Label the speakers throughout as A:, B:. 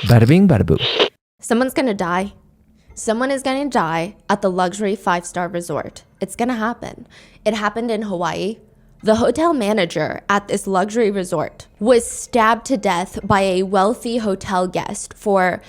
A: Bada bing, bada boom.
B: Someone's gonna die. Someone is gonna die at the luxury 5-star resort. It's gonna happen. It happened in Hawaii. The hotel manager at this luxury resort was stabbed to death by a wealthy hotel guest for,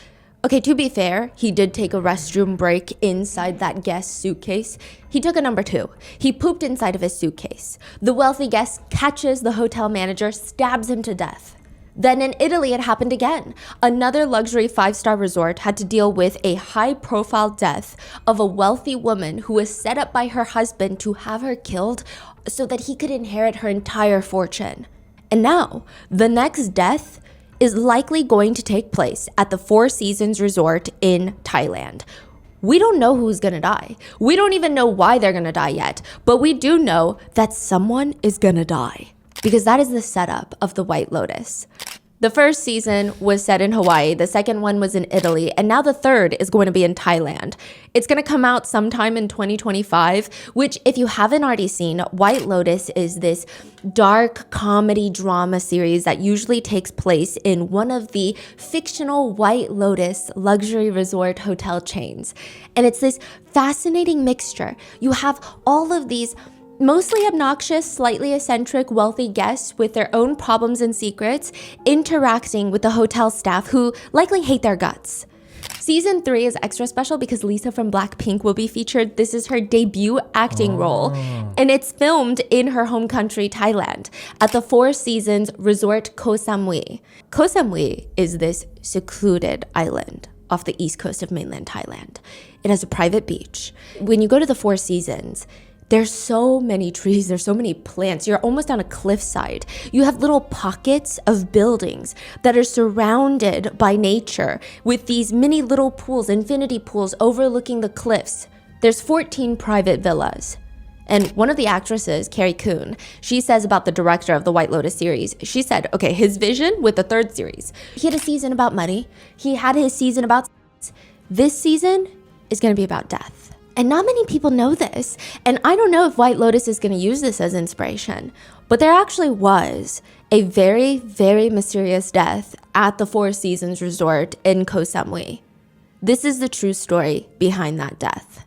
B: okay, to be fair, he did take a restroom break inside that guest's suitcase. He took a number 2. He pooped inside of his suitcase. The wealthy guest catches the hotel manager, stabs him to death. Then in Italy, it happened again. Another luxury 5-star resort had to deal with a high-profile death of a wealthy woman who was set up by her husband to have her killed so that he could inherit her entire fortune. And now, the next death is likely going to take place at the Four Seasons Resort in Thailand. We don't know who's gonna die. We don't even know why they're gonna die yet, but we do know that someone is gonna die. Because that is the setup of the White Lotus. The first season was set in Hawaii, the second one was in Italy, and now the third is going to be in Thailand. It's going to come out sometime in 2025, which if you haven't already seen, White Lotus is this dark comedy drama series that usually takes place in one of the fictional White Lotus luxury resort hotel chains. And it's this fascinating mixture. You have all of these mostly obnoxious, slightly eccentric, wealthy guests with their own problems and secrets interacting with the hotel staff who likely hate their guts. Season 3 is extra special because Lisa from Blackpink will be featured. This is her debut acting role, and it's filmed in her home country, Thailand, at the Four Seasons Resort Koh Samui. Koh Samui is this secluded island off the east coast of mainland Thailand. It has a private beach. When you go to the Four Seasons, there's so many trees, there's so many plants. You're almost on a cliffside. You have little pockets of buildings that are surrounded by nature with these mini little pools, infinity pools overlooking the cliffs. There's 14 private villas. And one of the actresses, Carrie Coon, she says about the director of the White Lotus series, she said, okay, his vision with the third series, he had a season about money. He had his season about sex. This season is gonna be about death. And not many people know this, and I don't know if White Lotus is going to use this as inspiration, but there actually was a very, very mysterious death at the Four Seasons Resort in Koh Samui. This is the true story behind that death.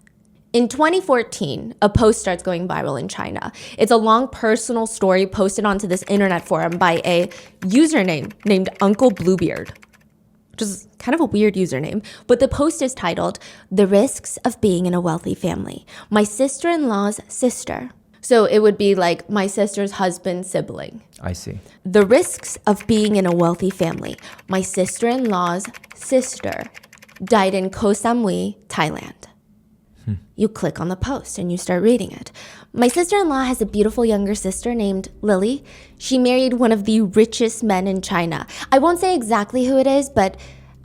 B: In 2014, a post starts going viral in China. It's a long personal story posted onto this internet forum by a username named Uncle Bluebeard, which is kind of a weird username, but the post is titled, "The Risks of Being in a Wealthy Family. My sister-in-law's sister." So it would be like my sister's husband's sibling.
A: I see.
B: The risks of being in a wealthy family. My sister-in-law's sister died in Koh Samui, Thailand. You click on the post and you start reading it. My sister-in-law has a beautiful younger sister named Lily. She married one of the richest men in China. I won't say exactly who it is, but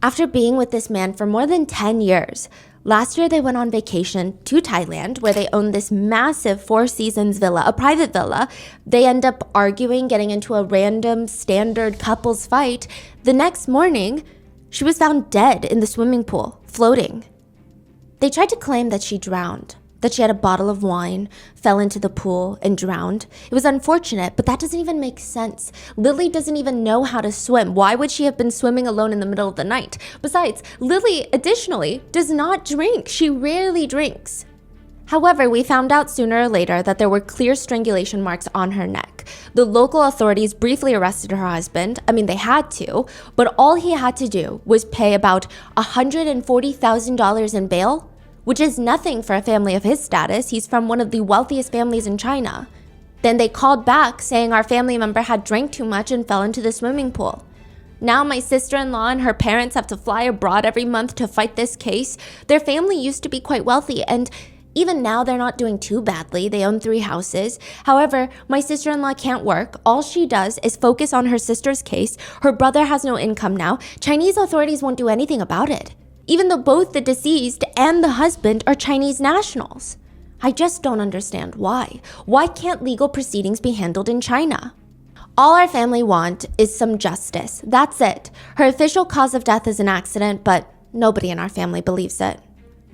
B: after being with this man for more than 10 years, last year they went on vacation to Thailand where they own this massive Four Seasons villa, a private villa. They end up arguing, getting into a random standard couples fight. The next morning, she was found dead in the swimming pool, floating. They tried to claim that she drowned, that she had a bottle of wine, fell into the pool, and drowned. It was unfortunate, but that doesn't even make sense. Lily doesn't even know how to swim. Why would she have been swimming alone in the middle of the night? Besides, Lily, additionally, does not drink. She rarely drinks. However, we found out sooner or later that there were clear strangulation marks on her neck. The local authorities briefly arrested her husband. I mean, they had to, but all he had to do was pay about $140,000 in bail, which is nothing for a family of his status. He's from one of the wealthiest families in China. Then they called back saying our family member had drank too much and fell into the swimming pool. Now my sister-in-law and her parents have to fly abroad every month to fight this case. Their family used to be quite wealthy, and even now, they're not doing too badly. They own 3 houses. However, my sister-in-law can't work. All she does is focus on her sister's case. Her brother has no income now. Chinese authorities won't do anything about it, even though both the deceased and the husband are Chinese nationals. I just don't understand why. Why can't legal proceedings be handled in China? All our family want is some justice. That's it. Her official cause of death is an accident, but nobody in our family believes it.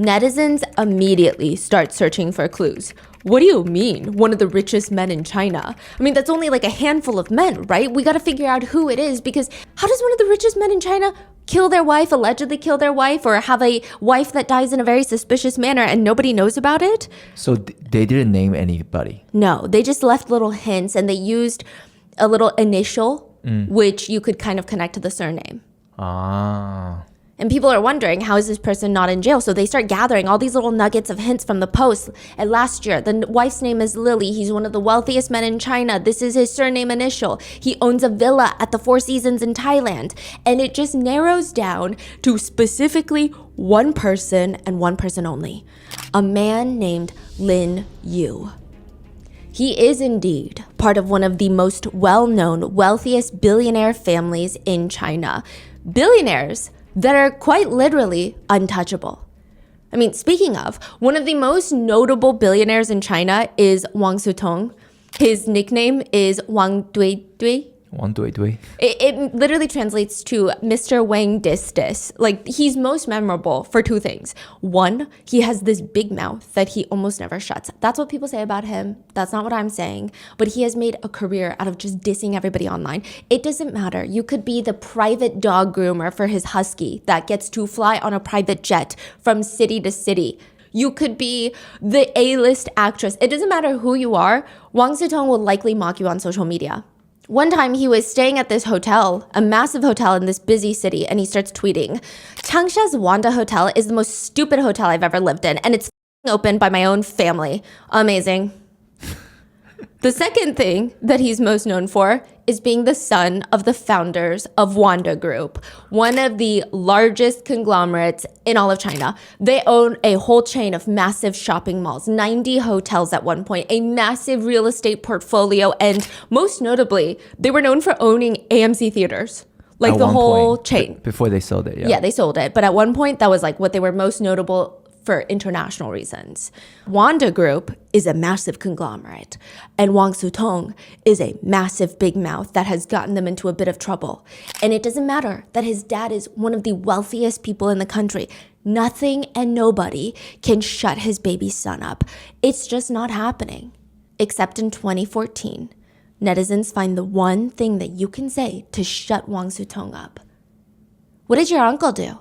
B: Netizens immediately start searching for clues. What do you mean, one of the richest men in China? I mean, that's only like a handful of men, right? We gotta figure out who it is, because how does one of the richest men in China kill their wife, allegedly kill their wife, or have a wife that dies in a very suspicious manner and nobody knows about it.
A: So they didn't name anybody?
B: No, they just left little hints and they used a little initial, which you could kind of connect to the surname.
A: Ah.
B: And people are wondering, how is this person not in jail? So they start gathering all these little nuggets of hints from the post. And last year, the wife's name is Lily. He's one of the wealthiest men in China. This is his surname initial. He owns a villa at the Four Seasons in Thailand. And it just narrows down to specifically one person and one person only. A man named Lin Yu. He is indeed part of one of the most well-known, wealthiest billionaire families in China. Billionaires that are quite literally untouchable. I mean, speaking of, one of the most notable billionaires in China is Wang Sicong. His nickname is Wang Dui.
A: Wang Dui.
B: It literally translates to Mr. Wang Distis. Like, he's most memorable for two things. One, he has this big mouth that he almost never shuts. That's what people say about him. That's not what I'm saying. But he has made a career out of just dissing everybody online. It doesn't matter. You could be the private dog groomer for his husky that gets to fly on a private jet from city to city. You could be the A-list actress. It doesn't matter who you are. Wang Sicong will likely mock you on social media. One time he was staying at this hotel, a massive hotel in this busy city, and he starts tweeting, "Changsha's Wanda Hotel is the most stupid hotel I've ever lived in, and it's opened by my own family." Amazing. The second thing that he's most known for is being the son of the founders of Wanda Group, one of the largest conglomerates in all of China. They own a whole chain of massive shopping malls, 90 hotels at one point, a massive real estate portfolio, and most notably, they were known for owning AMC theaters. Like the whole chain.
A: Before they sold it, yeah.
B: Yeah, they sold it. But at one point, that was like what they were most notable for international reasons. Wanda Group is a massive conglomerate, and Wang Sicong is a massive big mouth that has gotten them into a bit of trouble. And it doesn't matter that his dad is one of the wealthiest people in the country. Nothing and nobody can shut his baby son up. It's just not happening. Except in 2014, netizens find the one thing that you can say to shut Wang Sicong up. What did your uncle do?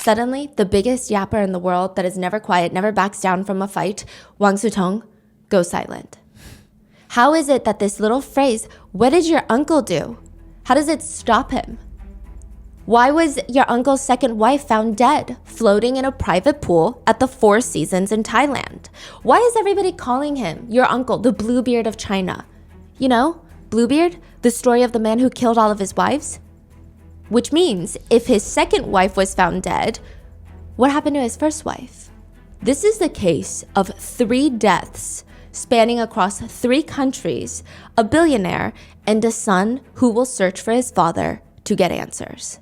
B: Suddenly, the biggest yapper in the world that is never quiet, never backs down from a fight, Wang Sicong, goes silent. How is it that this little phrase, "What did your uncle do?" how does it stop him? Why was your uncle's second wife found dead, floating in a private pool at the Four Seasons in Thailand? Why is everybody calling him, your uncle, the Bluebeard of China? You know, Bluebeard, the story of the man who killed all of his wives? Which means if his second wife was found dead, what happened to his first wife? This is the case of 3 deaths spanning across 3 countries, a billionaire, and a son who will search for his father to get answers.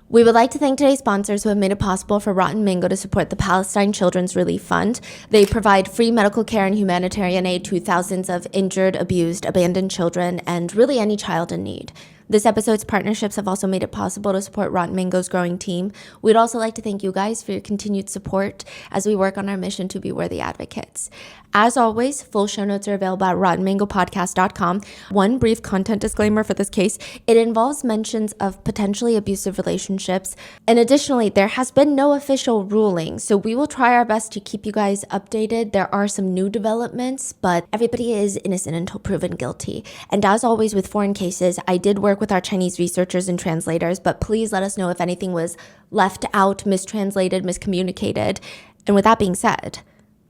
B: We would like to thank today's sponsors who have made it possible for Rotten Mango to support the Palestine Children's Relief Fund. They provide free medical care and humanitarian aid to thousands of injured, abused, abandoned children, and really any child in need. This episode's partnerships have also made it possible to support Rotten Mango's growing team. We'd also like to thank you guys for your continued support as we work on our mission to be worthy advocates. As always, full show notes are available at rottenmangopodcast.com. One brief content disclaimer for this case: it involves mentions of potentially abusive relationships. And additionally, there has been no official ruling, so we will try our best to keep you guys updated. There are some new developments, but everybody is innocent until proven guilty. And as always with foreign cases, I did work with our Chinese researchers and translators, but please let us know if anything was left out, mistranslated, miscommunicated. And with that being said,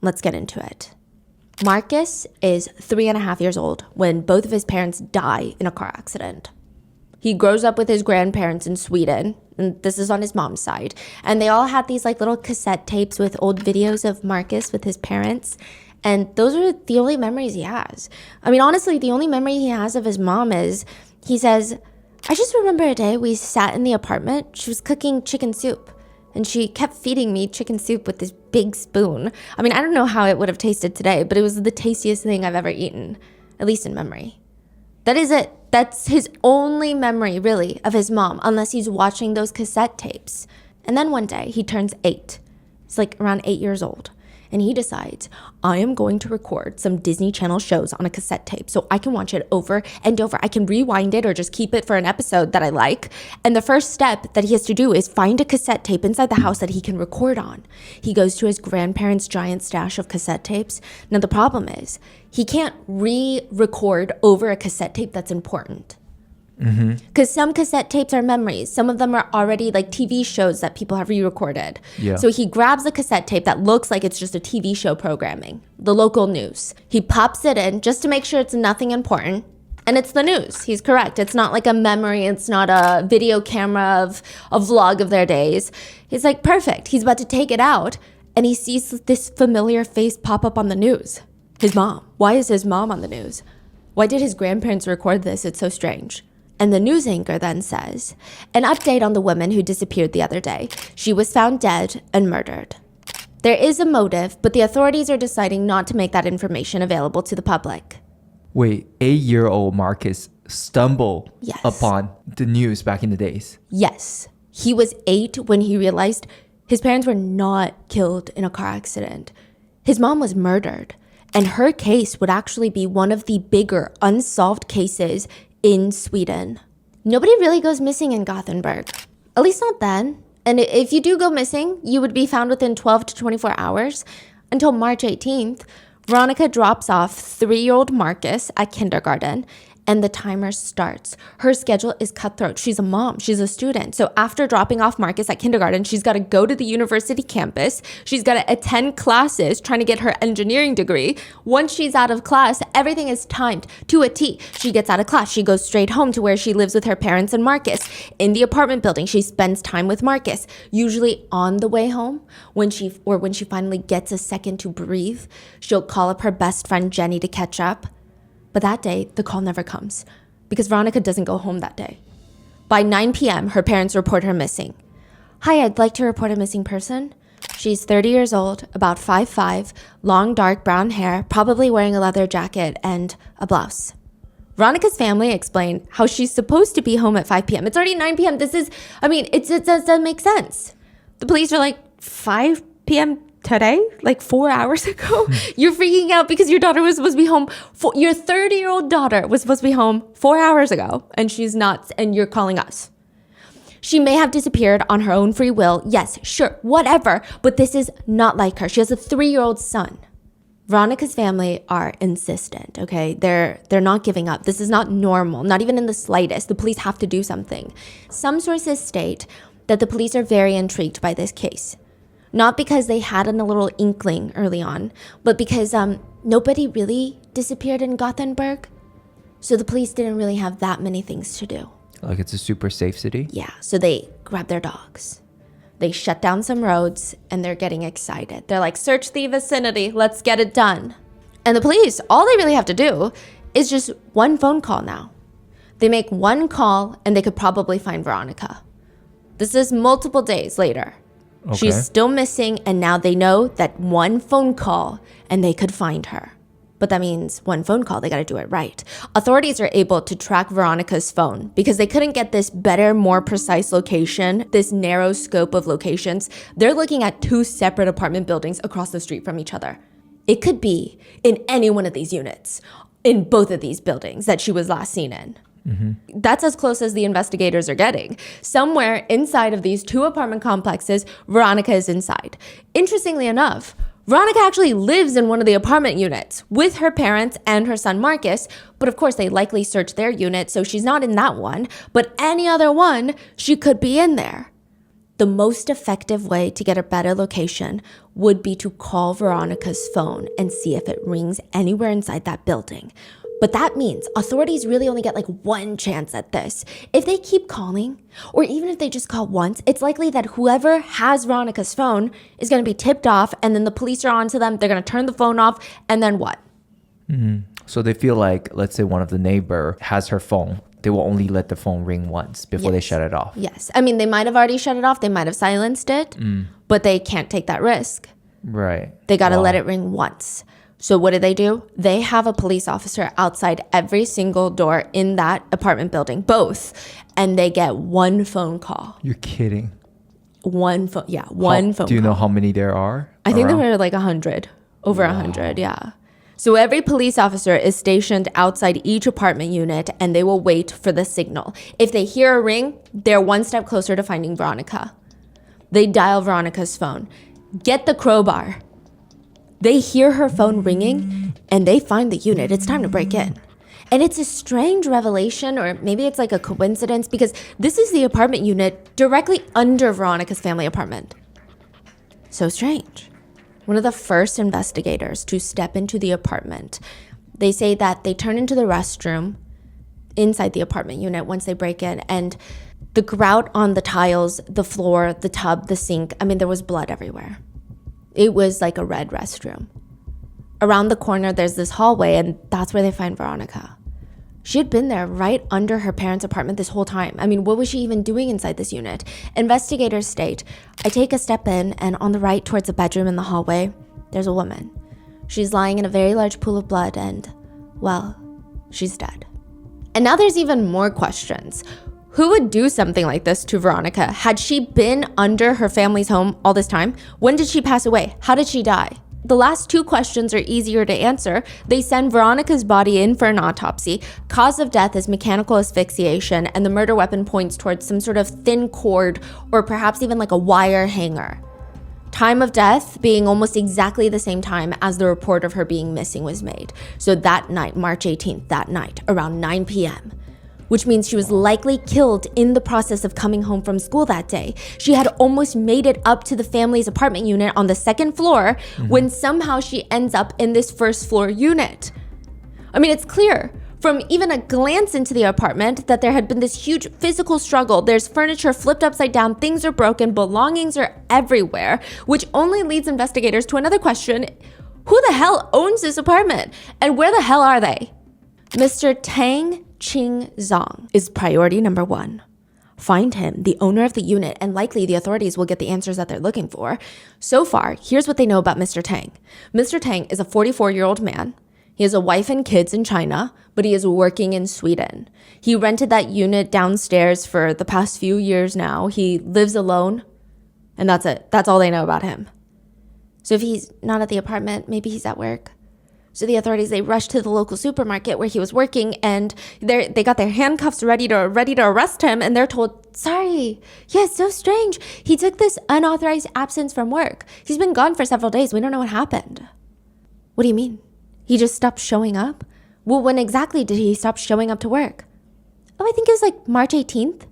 B: let's get into it. Marcus is 3.5 years old when both of his parents die in a car accident. He grows up with his grandparents in Sweden, and this is on his mom's side. And they all had these like little cassette tapes with old videos of Marcus with his parents. And those are the only memories he has. I mean, honestly, the only memory he has of his mom is, he says, "I just remember a day we sat in the apartment. She was cooking chicken soup, and she kept feeding me chicken soup with this big spoon. I mean, I don't know how it would have tasted today, but it was the tastiest thing I've ever eaten, at least in memory." That is it. That's his only memory, really, of his mom, unless he's watching those cassette tapes. And then one day, he turns 8. He's like around 8 years old. And he decides, I am going to record some Disney Channel shows on a cassette tape so I can watch it over and over. I can rewind it or just keep it for an episode that I like. And the first step that he has to do is find a cassette tape inside the house that he can record on. He goes to his grandparents' giant stash of cassette tapes. Now, the problem is he can't re-record over a cassette tape that's important. Because some cassette tapes are memories. Some of them are already like TV shows that people have re-recorded.
A: Yeah.
B: So he grabs a cassette tape that looks like it's just a TV show programming, the local news. He pops it in just to make sure it's nothing important. And it's the news. He's correct. It's not like a memory. It's not a video camera of a vlog of their days. He's like, perfect. He's about to take it out. And he sees this familiar face pop up on the news. His mom. Why is his mom on the news? Why did his grandparents record this? It's so strange. And the news anchor then says, an update on the woman who disappeared the other day. She was found dead and murdered. There is a motive, but the authorities are deciding not to make that information available to the public.
A: Wait, 8-year-old Marcus stumbled
B: Yes.
A: upon the news back in the days.
B: Yes, he was 8 when he realized his parents were not killed in a car accident. His mom was murdered, and her case would actually be one of the bigger unsolved cases in Sweden. Nobody really goes missing in Gothenburg, at least not then. And if you do go missing, you would be found within 12 to 24 hours. Until March 18th, Veronica drops off 3-year-old Marcus at kindergarten, and the timer starts. Her schedule is cutthroat. She's a mom. She's a student. So after dropping off Marcus at kindergarten, she's got to go to the university campus. She's got to attend classes trying to get her engineering degree. Once she's out of class, everything is timed to a T. She gets out of class. She goes straight home to where she lives with her parents and Marcus. In the apartment building, she spends time with Marcus. Usually on the way home, when she finally gets a second to breathe, she'll call up her best friend Jenny to catch up. But that day, the call never comes because Veronica doesn't go home that day. By 9 p.m., her parents report her missing. Hi, I'd like to report a missing person. She's 30 years old, about 5'5", long dark brown hair, probably wearing a leather jacket and a blouse. Veronica's family explained how she's supposed to be home at 5 p.m. It's already 9 p.m. It doesn't make sense. The police are like, 5 p.m. today? Like 4 hours ago? You're freaking out because your daughter was supposed to be home. Your 30-year-old daughter was supposed to be home 4 hours ago, and she's not, and you're calling us. She may have disappeared on her own free will. Yes, sure, whatever. But this is not like her. She has a 3-year-old son. Veronica's family are insistent, okay? They're not giving up. This is not normal, not even in the slightest. The police have to do something. Some sources state that the police are very intrigued by this case. Not because they had a little inkling early on, but because nobody really disappeared in Gothenburg. So the police didn't really have that many things to do.
A: Like it's a super safe city?
B: Yeah, so they grab their dogs. They shut down some roads and they're getting excited. They're like, search the vicinity, let's get it done. And the police, all they really have to do is just one phone call now. They make one call and they could probably find Veronica. This is multiple days later. Okay. She's still missing, and now they know that one phone call and they could find her. But that means one phone call, they got to do it right. Authorities are able to track Veronica's phone because they couldn't get this better, more precise location, this narrow scope of locations. They're looking at 2 separate apartment buildings across the street from each other. It could be in any one of these units, in both of these buildings that she was last seen in. Mm-hmm. That's as close as the investigators are getting. Somewhere inside of these 2 apartment complexes, Veronica is inside. Interestingly enough, Veronica actually lives in one of the apartment units with her parents and her son Marcus, but of course they likely searched their unit, so she's not in that one, but any other one, she could be in there. The most effective way to get a better location would be to call Veronica's phone and see if it rings anywhere inside that building. But that means authorities really only get like one chance at this. If they keep calling, or even if they just call once, it's likely that whoever has Veronica's phone is going to be tipped off, and then the police are onto them. They're going to turn the phone off, and then what?
A: Mm-hmm. So they feel like, let's say one of the neighbor has her phone. They will only let the phone ring once before they shut it off.
B: Yes. I mean, they might have already shut it off. They might have silenced it, but they can't take that risk.
A: Right.
B: They got to let it ring once. So what do? They have a police officer outside every single door in that apartment building, both, and they get one phone call.
A: You're kidding.
B: One phone call.
A: Do you know how many there are?
B: I think there were like 100, over 100, yeah. So every police officer is stationed outside each apartment unit, and they will wait for the signal. If they hear a ring, they're one step closer to finding Veronica. They dial Veronica's phone, get the crowbar. They hear her phone ringing, and they find the unit. It's time to break in. And it's a strange revelation, or maybe it's like a coincidence, because this is the apartment unit directly under Veronica's family apartment. So strange. One of the first investigators to step into the apartment, they say that they turn into the restroom inside the apartment unit once they break in, and the grout on the tiles, the floor, the tub, the sink, I mean, there was blood everywhere. It was like a red restroom. Around the corner, there's this hallway, and that's where they find Veronica. She had been there right under her parents' apartment this whole time. I mean, what was she even doing inside this unit? Investigators state, I take a step in, and on the right towards the bedroom in the hallway, there's a woman. She's lying in a very large pool of blood, and, well, she's dead. And now there's even more questions. Who would do something like this to Veronica? Had she been under her family's home all this time? When did she pass away? How did she die? The last two questions are easier to answer. They send Veronica's body in for an autopsy. Cause of death is mechanical asphyxiation, and the murder weapon points towards some sort of thin cord or perhaps even like a wire hanger. Time of death being almost exactly the same time as the report of her being missing was made. So that night, March 18th, that night, around 9 p.m., which means she was likely killed in the process of coming home from school that day. She had almost made it up to the family's apartment unit on the second floor when somehow she ends up in this first floor unit. I mean, it's clear from even a glance into the apartment that there had been this huge physical struggle. There's furniture flipped upside down, things are broken, belongings are everywhere, which only leads investigators to another question. Who the hell owns this apartment? And where the hell are they? Mr. Tang Zong is priority number one. Find him, the owner of the unit, and likely the authorities will get the answers that they're looking for. So far, here's what they know about Mr. Tang. Mr. Tang is a 44-year-old man. He has a wife and kids in China, but he is working in Sweden. He rented that unit downstairs for the past few years now. He lives alone, and that's it. That's all they know about him. So if he's not at the apartment, maybe he's at work. So the authorities, they rushed to the local supermarket where he was working, and they got their handcuffs ready to arrest him, and they're told, sorry, yeah, it's so strange. He took this unauthorized absence from work. He's been gone for several days. We don't know what happened. What do you mean? He just stopped showing up? Well, when exactly did he stop showing up to work? Oh, I think it was like March 18th.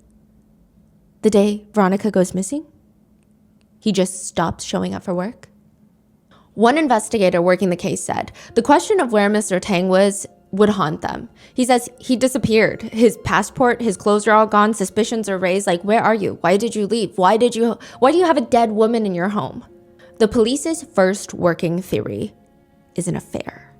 B: The day Veronica goes missing. He just stopped showing up for work. One investigator working the case said, the question of where Mr. Tang was would haunt them. He says he disappeared. His passport, his clothes are all gone. Suspicions are raised like, where are you? Why did you leave? Why do you have a dead woman in your home? The police's first working theory is an affair.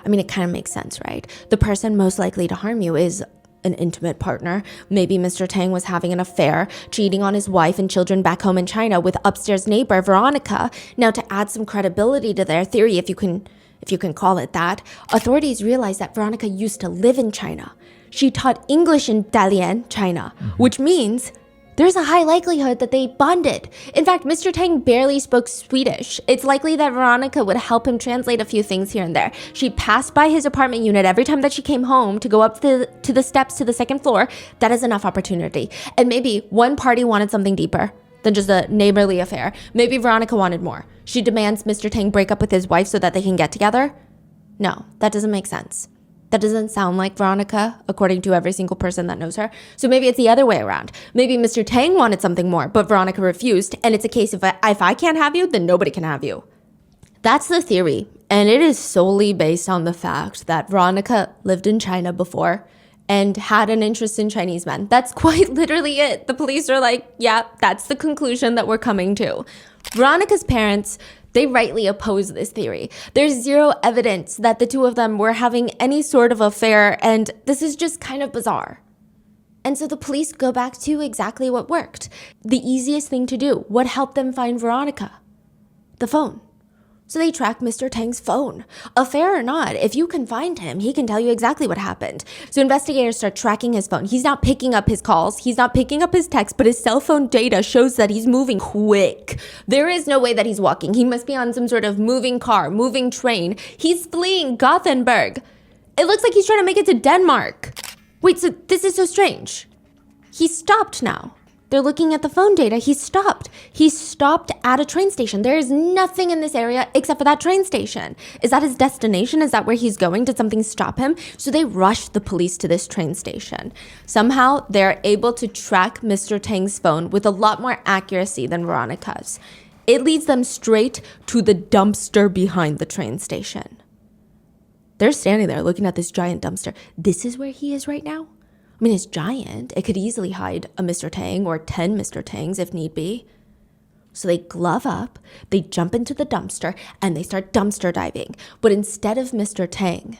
B: I mean, it kind of makes sense, right? The person most likely to harm you is an intimate partner. Maybe Mr. Tang was having an affair, cheating on his wife and children back home in China with upstairs neighbor Veronica. Now, to add some credibility to their theory, if you can call it that, authorities realized that Veronica used to live in China. She taught English in Dalian, China, which means there's a high likelihood that they bonded. In fact, Mr. Tang barely spoke Swedish. It's likely that Veronica would help him translate a few things here and there. She passed by his apartment unit every time that she came home to go up to the steps to the second floor. That is enough opportunity. And maybe one party wanted something deeper than just a neighborly affair. Maybe Veronica wanted more. She demands Mr. Tang break up with his wife so that they can get together. No, that doesn't make sense. That doesn't sound like Veronica, according to every single person that knows her. So maybe it's the other way around. Maybe Mr. Tang wanted something more, but Veronica refused, and it's a case of if I can't have you, then nobody can have you. That's the theory, and it is solely based on the fact that Veronica lived in China before and had an interest in Chinese men. That's quite literally it. The police are like, yeah, that's the conclusion that we're coming to. Veronica's parents, they rightly oppose this theory. There's zero evidence that the two of them were having any sort of affair, and this is just kind of bizarre. And so the police go back to exactly what worked. The easiest thing to do. What helped them find Veronica? The phone. So they track Mr. Tang's phone. Affair or not, if you can find him, he can tell you exactly what happened. So investigators start tracking his phone. He's not picking up his calls. He's not picking up his texts, but his cell phone data shows that he's moving quick. There is no way that he's walking. He must be on some sort of moving car, moving train. He's fleeing Gothenburg. It looks like he's trying to make it to Denmark. Wait, so this is so strange. He stopped now. They're looking at the phone data. He stopped. He stopped at a train station. There is nothing in this area except for that train station. Is that his destination? Is that where he's going? Did something stop him? So they rushed the police to this train station. Somehow they're able to track Mr. Tang's phone with a lot more accuracy than Veronica's. It leads them straight to the dumpster behind the train station. They're standing there looking at this giant dumpster. This is where he is right now? I mean, it's giant. It could easily hide a Mr. Tang or 10 Mr. Tangs if need be. So they glove up, they jump into the dumpster, and they start dumpster diving. But instead of Mr. Tang,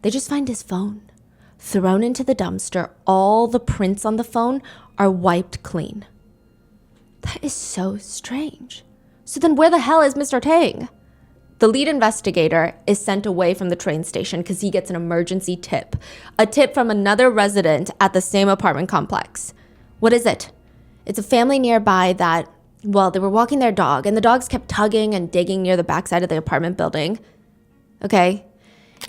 B: they just find his phone. Thrown into the dumpster, all the prints on the phone are wiped clean. That is so strange. So then where the hell is Mr. Tang? The lead investigator is sent away from the train station because he gets an emergency tip. A tip from another resident at the same apartment complex. What is it? It's a family nearby that, well, they were walking their dog and the dogs kept tugging and digging near the backside of the apartment building. Okay.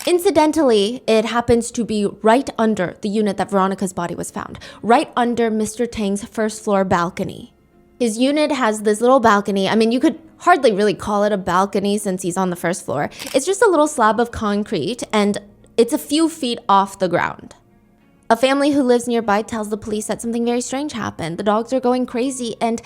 B: Incidentally, it happens to be right under the unit that Veronica's body was found. Right under Mr. Tang's first floor balcony. His unit has this little balcony. I mean, you could hardly really call it a balcony since he's on the first floor. It's just a little slab of concrete and it's a few feet off the ground. A family who lives nearby tells the police that something very strange happened. The dogs are going crazy and,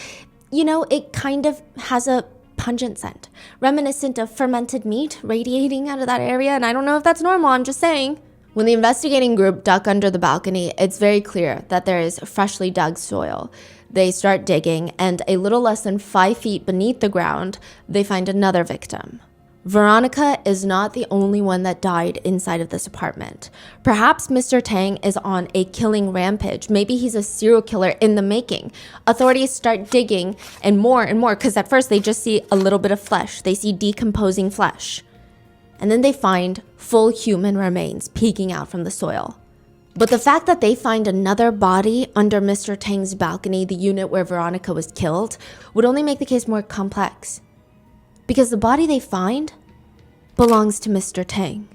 B: you know, it kind of has a pungent scent, reminiscent of fermented meat radiating out of that area. And I don't know if that's normal, I'm just saying. When the investigating group duck under the balcony, it's very clear that there is freshly dug soil. They start digging, and a little less than 5 feet beneath the ground, they find another victim. Veronica is not the only one that died inside of this apartment. Perhaps Mr. Tang is on a killing rampage. Maybe he's a serial killer in the making. Authorities start digging and more, because at first they just see a little bit of flesh. They see decomposing flesh. And then they find full human remains peeking out from the soil. But the fact that they find another body under Mr. Tang's balcony, the unit where Veronica was killed, would only make the case more complex. Because the body they find belongs to Mr. Tang.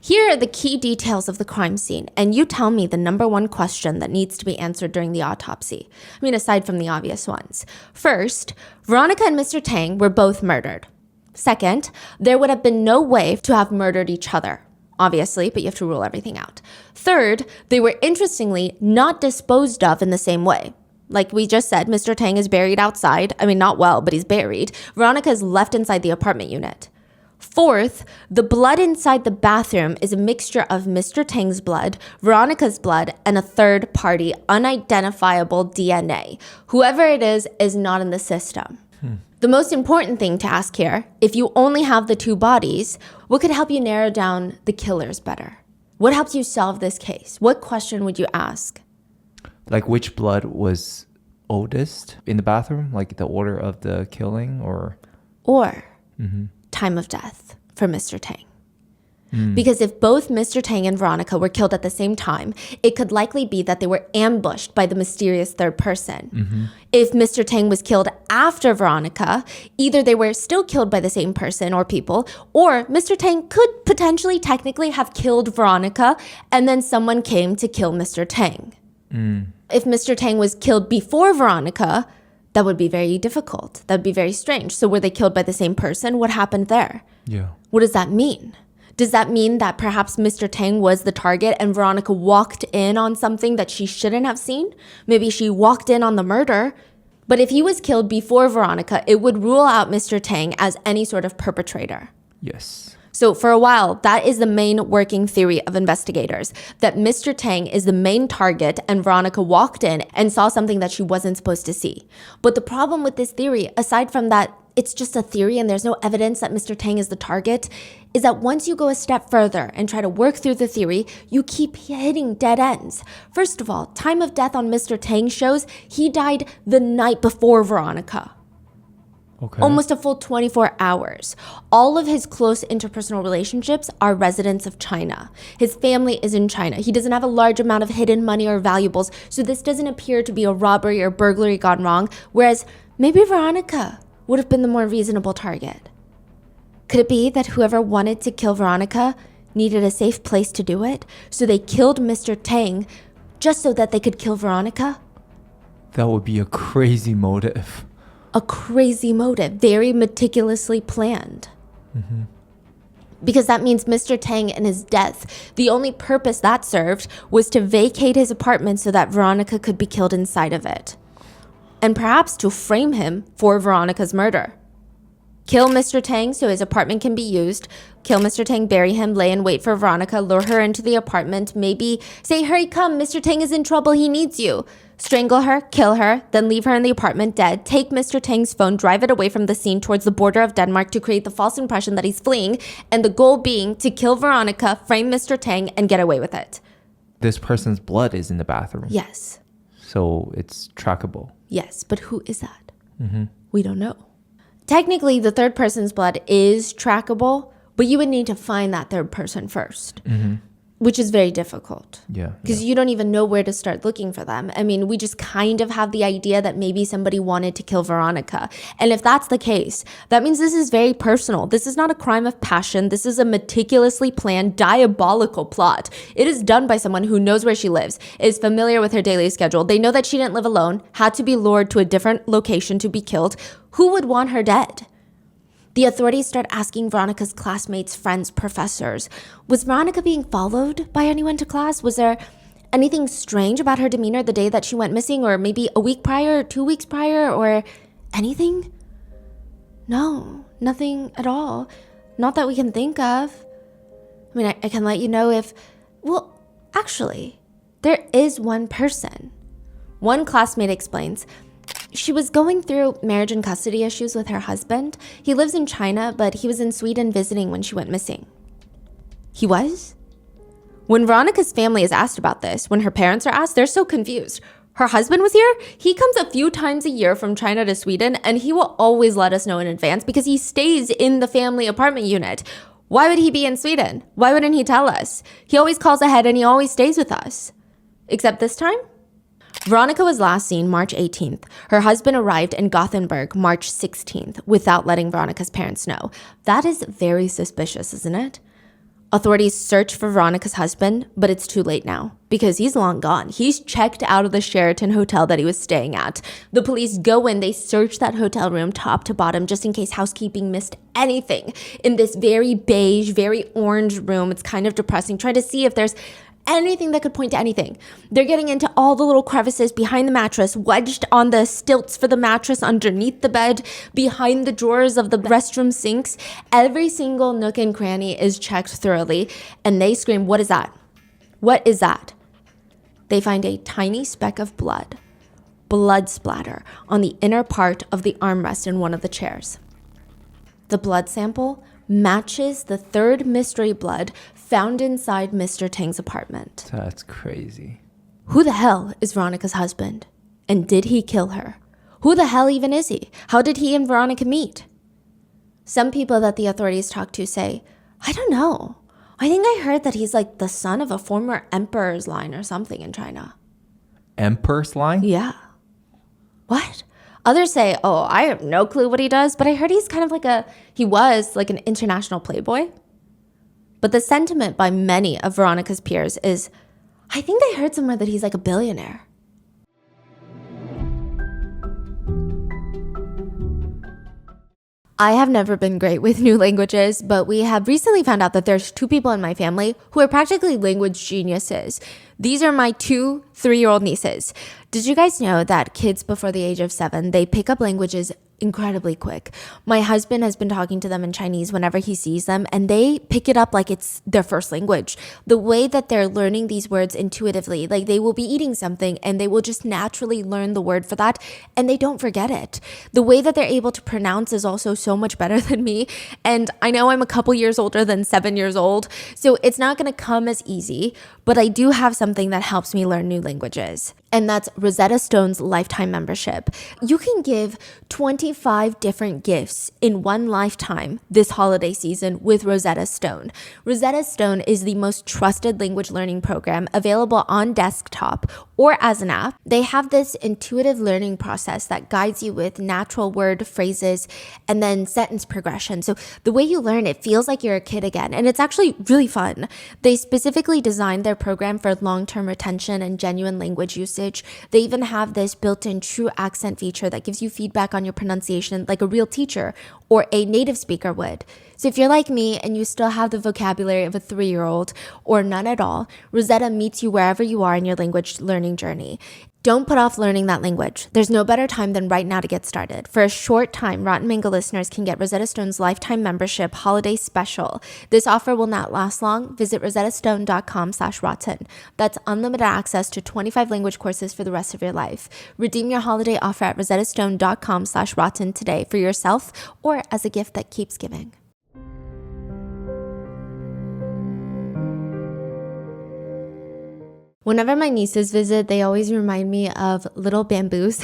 B: Here are the key details of the crime scene, and you tell me the number one question that needs to be answered during the autopsy. I mean, aside from the obvious ones. First, Veronica and Mr. Tang were both murdered. Second, there would have been no way to have murdered each other. Obviously, but you have to rule everything out. Third, they were interestingly not disposed of in the same way. Like we just said, Mr. Tang is buried outside. I mean, not well, but he's buried. Veronica is left inside the apartment unit. Fourth, the blood inside the bathroom is a mixture of Mr. Tang's blood, Veronica's blood, and a third-party, unidentifiable DNA. Whoever it is not in the system. The most important thing to ask here, if you only have the two bodies, what could help you narrow down the killers better? What helps you solve this case? What question would you ask?
A: Like which blood was oldest in the bathroom? Like the order of the killing or time of death for Mr. Tang. Because if both Mr. Tang and Veronica were killed at the same time, it could likely be that they were ambushed by the mysterious third person. If Mr. Tang was killed after Veronica, either they were still killed by the same person or people, or Mr. Tang could potentially technically have killed Veronica and then someone came to kill Mr. Tang. If Mr. Tang was killed before Veronica, that would be very difficult. That would be very strange. So were they killed by the same person? What happened there? Yeah.
B: What does that mean? Does that mean that perhaps Mr. Tang was the target and Veronica walked in on something that she shouldn't have seen? Maybe she walked in on the murder. But if he was killed before Veronica, it would rule out Mr. Tang as any sort of perpetrator.
A: Yes.
B: So for a while, that is the main working theory of investigators, that Mr. Tang is the main target and Veronica walked in and saw something that she wasn't supposed to see. But the problem with this theory, aside from that it's just a theory and there's no evidence that Mr. Tang is the target, is that once you go a step further and try to work through the theory, you keep hitting dead ends. First of all, time of death on Mr. Tang shows he died the night before Veronica.
A: Okay.
B: Almost a full 24 hours. All of his close interpersonal relationships are residents of China. His family is in China. He doesn't have a large amount of hidden money or valuables, so this doesn't appear to be a robbery or burglary gone wrong, whereas maybe Veronica would have been the more reasonable target. Could it be that whoever wanted to kill Veronica needed a safe place to do it, so they killed Mr. Tang just so that they could kill Veronica?
A: That would be a crazy motive.
B: A crazy motive, very meticulously planned.
A: Mm-hmm.
B: Because that means Mr. Tang and his death, the only purpose that served was to vacate his apartment so that Veronica could be killed inside of it. And perhaps to frame him for Veronica's murder. Kill Mr. Tang so his apartment can be used. Kill Mr. Tang, bury him, lay in wait for Veronica, lure her into the apartment, maybe say, hurry, come, Mr. Tang is in trouble, he needs you. Strangle her, kill her, then leave her in the apartment dead, take Mr. Tang's phone, drive it away from the scene towards the border of Denmark to create the false impression that he's fleeing, and the goal being to kill Veronica, frame Mr. Tang, and get away with it.
A: This person's blood is in the bathroom.
B: Yes.
A: So it's trackable.
B: Yes, but who is that?
A: Mm-hmm.
B: We don't know. Technically, the third person's blood is trackable, but you would need to find that third person first.
A: Mm-hmm.
B: Which is very difficult.
A: Yeah.
B: Because you don't even know where to start looking for them. I mean, we just kind of have the idea that maybe somebody wanted to kill Veronica. And if that's the case, that means this is very personal. This is not a crime of passion. This is a meticulously planned, diabolical plot. It is done by someone who knows where she lives, is familiar with her daily schedule. They know that she didn't live alone, had to be lured to a different location to be killed. Who would want her dead? The authorities start asking Veronica's classmates, friends, professors. Was Veronica being followed by anyone to class? Was there anything strange about her demeanor the day that she went missing, or maybe a week prior, or 2 weeks prior, or anything? No, nothing at all. Not that we can think of. I mean, I can let you know if... Well, actually, there is one person. One classmate explains... She was going through marriage and custody issues with her husband. He lives in China, but he was in Sweden visiting when she went missing. He was? When Veronica's family is asked about this, when her parents are asked, they're so confused. Her husband was here? He comes a few times a year from China to Sweden, and he will always let us know in advance because he stays in the family apartment unit. Why would he be in Sweden? Why wouldn't he tell us? He always calls ahead and he always stays with us. Except this time? Veronica was last seen March 18th. Her husband arrived in Gothenburg March 16th without letting Veronica's parents know. That is very suspicious, isn't it? Authorities search for Veronica's husband, but it's too late now because he's long gone. He's checked out of the Sheraton hotel that he was staying at. The police go in, they search that hotel room top to bottom just in case housekeeping missed anything. In this very beige, very orange room, it's kind of depressing, trying to see if there's anything that could point to anything. They're getting into all the little crevices behind the mattress, wedged on the stilts for the mattress underneath the bed, behind the drawers of the restroom sinks. Every single nook and cranny is checked thoroughly, and they scream, "What is that? What is that?" They find a tiny speck of blood splatter on the inner part of the armrest in one of the chairs. The blood sample matches the third mystery blood found inside Mr. Tang's apartment.
A: That's crazy.
B: Who the hell is Veronica's husband? And did he kill her? Who the hell even is he? How did he and Veronica meet? Some people that the authorities talk to say, I don't know. I think I heard that he's like the son of a former emperor's line or something in China.
A: Emperor's line?
B: Yeah. What? Others say, oh, I have no clue what he does, but I heard he's kind of he was like an international playboy. But the sentiment by many of Veronica's peers is, I think I heard somewhere that he's like a billionaire. I have never been great with new languages, but we have recently found out that there's 2 people in my family who are practically language geniuses. These are my 2 3-year-old nieces. Did you guys know that kids before the age of 7, they pick up languages incredibly quick? My husband has been talking to them in Chinese whenever he sees them, and they pick it up like it's their first language. The way that they're learning these words intuitively, like they will be eating something and they will just naturally learn the word for that, and they don't forget it. The way that they're able to pronounce is also so much better than me, and I know I'm a couple years older than 7 years old, so it's not going to come as easy, but I do have something that helps me learn new languages. And that's Rosetta Stone's lifetime membership. You can give 25 different gifts in one lifetime this holiday season with Rosetta Stone. Rosetta Stone is the most trusted language learning program available on desktop or as an app. They have this intuitive learning process that guides you with natural word phrases and then sentence progression. So the way you learn, it feels like you're a kid again. And it's actually really fun. They specifically designed their program for long-term retention and genuine language usage. They even have this built-in true accent feature that gives you feedback on your pronunciation like a real teacher or a native speaker would. So if you're like me and you still have the vocabulary of a 3-year-old or none at all, Rosetta meets you wherever you are in your language learning journey. Don't put off learning that language. There's no better time than right now to get started. For a short time, Rotten Mango listeners can get Rosetta Stone's lifetime membership holiday special. This offer will not last long. Visit rosettastone.com/rotten. That's unlimited access to 25 language courses for the rest of your life. Redeem your holiday offer at rosettastone.com/rotten today for yourself or as a gift that keeps giving. Whenever my nieces visit, they always remind me of little bamboos.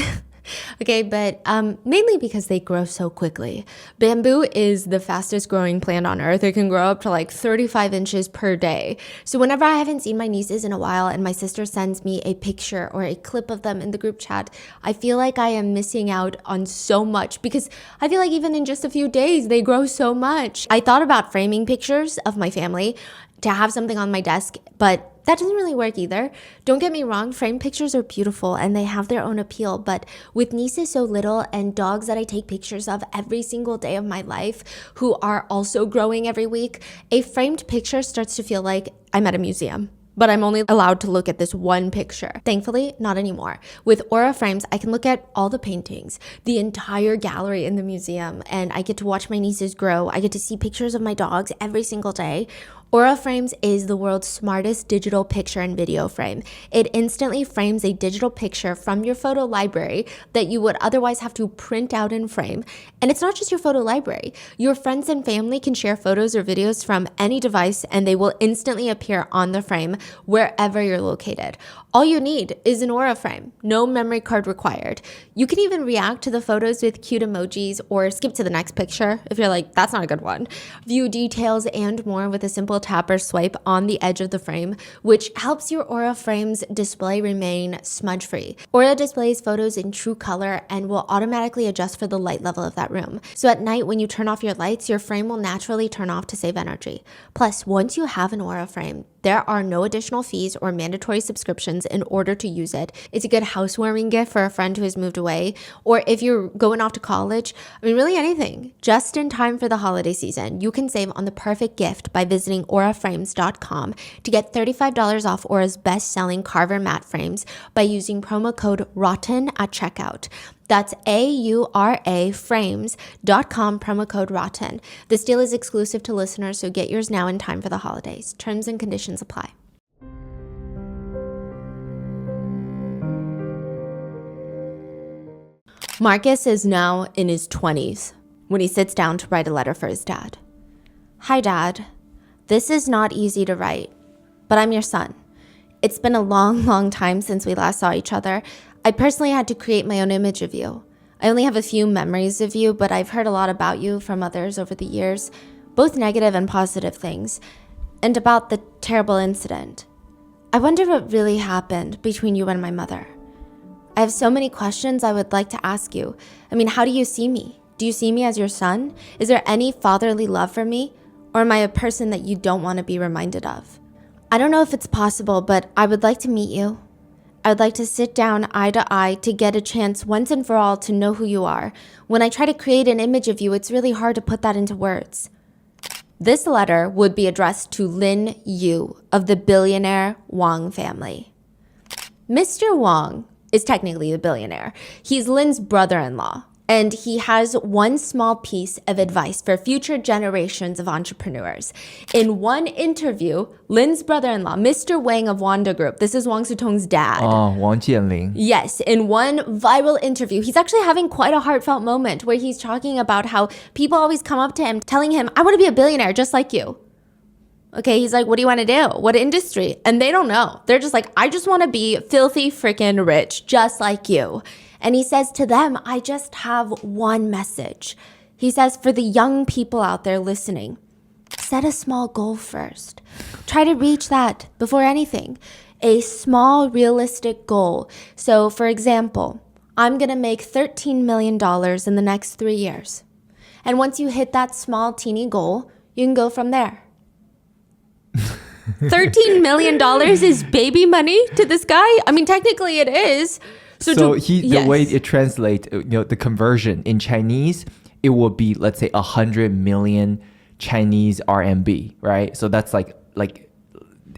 B: Okay, but mainly because they grow so quickly. Bamboo is the fastest growing plant on earth. It can grow up to like 35 inches per day. So whenever I haven't seen my nieces in a while and my sister sends me a picture or a clip of them in the group chat, I feel like I am missing out on so much because I feel like even in just a few days, they grow so much. I thought about framing pictures of my family to have something on my desk, but that doesn't really work either. Don't get me wrong, framed pictures are beautiful and they have their own appeal, but with nieces so little and dogs that I take pictures of every single day of my life who are also growing every week, a framed picture starts to feel like I'm at a museum. But I'm only allowed to look at this one picture. Thankfully, not anymore. With Aura frames, I can look at all the paintings, the entire gallery in the museum, and I get to watch my nieces grow. I get to see pictures of my dogs every single day. Aura Frames is the world's smartest digital picture and video frame. It instantly frames a digital picture from your photo library that you would otherwise have to print out and frame. And it's not just your photo library. Your friends and family can share photos or videos from any device and they will instantly appear on the frame wherever you're located. All you need is an Aura frame, no memory card required. You can even react to the photos with cute emojis or skip to the next picture if you're like, that's not a good one. View details and more with a simple tap or swipe on the edge of the frame, which helps your Aura frame's display remain smudge-free. Aura displays photos in true color and will automatically adjust for the light level of that room. So at night when you turn off your lights, your frame will naturally turn off to save energy. Plus, once you have an Aura frame, there are no additional fees or mandatory subscriptions in order to use it. It's a good housewarming gift for a friend who has moved away, or if you're going off to college, really anything. Just in time for the holiday season, you can save on the perfect gift by visiting auraframes.com to get $35 off Aura's best-selling Carver matte frames by using promo code ROTTEN at checkout. That's AURA frames.com, promo code ROTTEN. This deal is exclusive to listeners, so get yours now in time for the holidays. Terms and conditions apply. Marcus is now in his 20s when he sits down to write a letter for his dad. Hi, Dad. This is not easy to write, but I'm your son. It's been a long time since we last saw each other. I personally had to create my own image of you. I only have a few memories of you, but I've heard a lot about you from others over the years, both negative and positive things, and about the terrible incident. I wonder what really happened between you and my mother. I have so many questions I would like to ask you. How do you see me? Do you see me as your son? Is there any fatherly love for me? Or am I a person that you don't want to be reminded of? I don't know if it's possible, but I would like to meet you. I would like to sit down eye to eye to get a chance once and for all to know who you are. When I try to create an image of you, it's really hard to put that into words. This letter would be addressed to Lynn Yu of the Billionaire Wang family. Mr. Wang is technically the billionaire. He's Lynn's brother-in-law, and he has one small piece of advice for future generations of entrepreneurs. In one interview, Lynn's brother-in-law, Mr. Wang of Wanda Group, this is Wang Sicong's dad.
A: Wang Jianling.
B: Yes, in one viral interview, he's actually having quite a heartfelt moment where he's talking about how people always come up to him telling him, I want to be a billionaire just like you. Okay, he's like, what do you want to do? What industry? And they don't know. They're just like, I just want to be filthy freaking rich, just like you. And he says to them, I just have one message. He says, for the young people out there listening, set a small goal first. Try to reach that before anything. A small, realistic goal. So, for example, I'm going to make $13 million in the next 3 years. And once you hit that small, teeny goal, you can go from there. $13 million is baby money to this guy? I mean, technically it is.
A: The way it translates, the conversion in Chinese, it would be, let's say, 100 million Chinese RMB, right? So that's like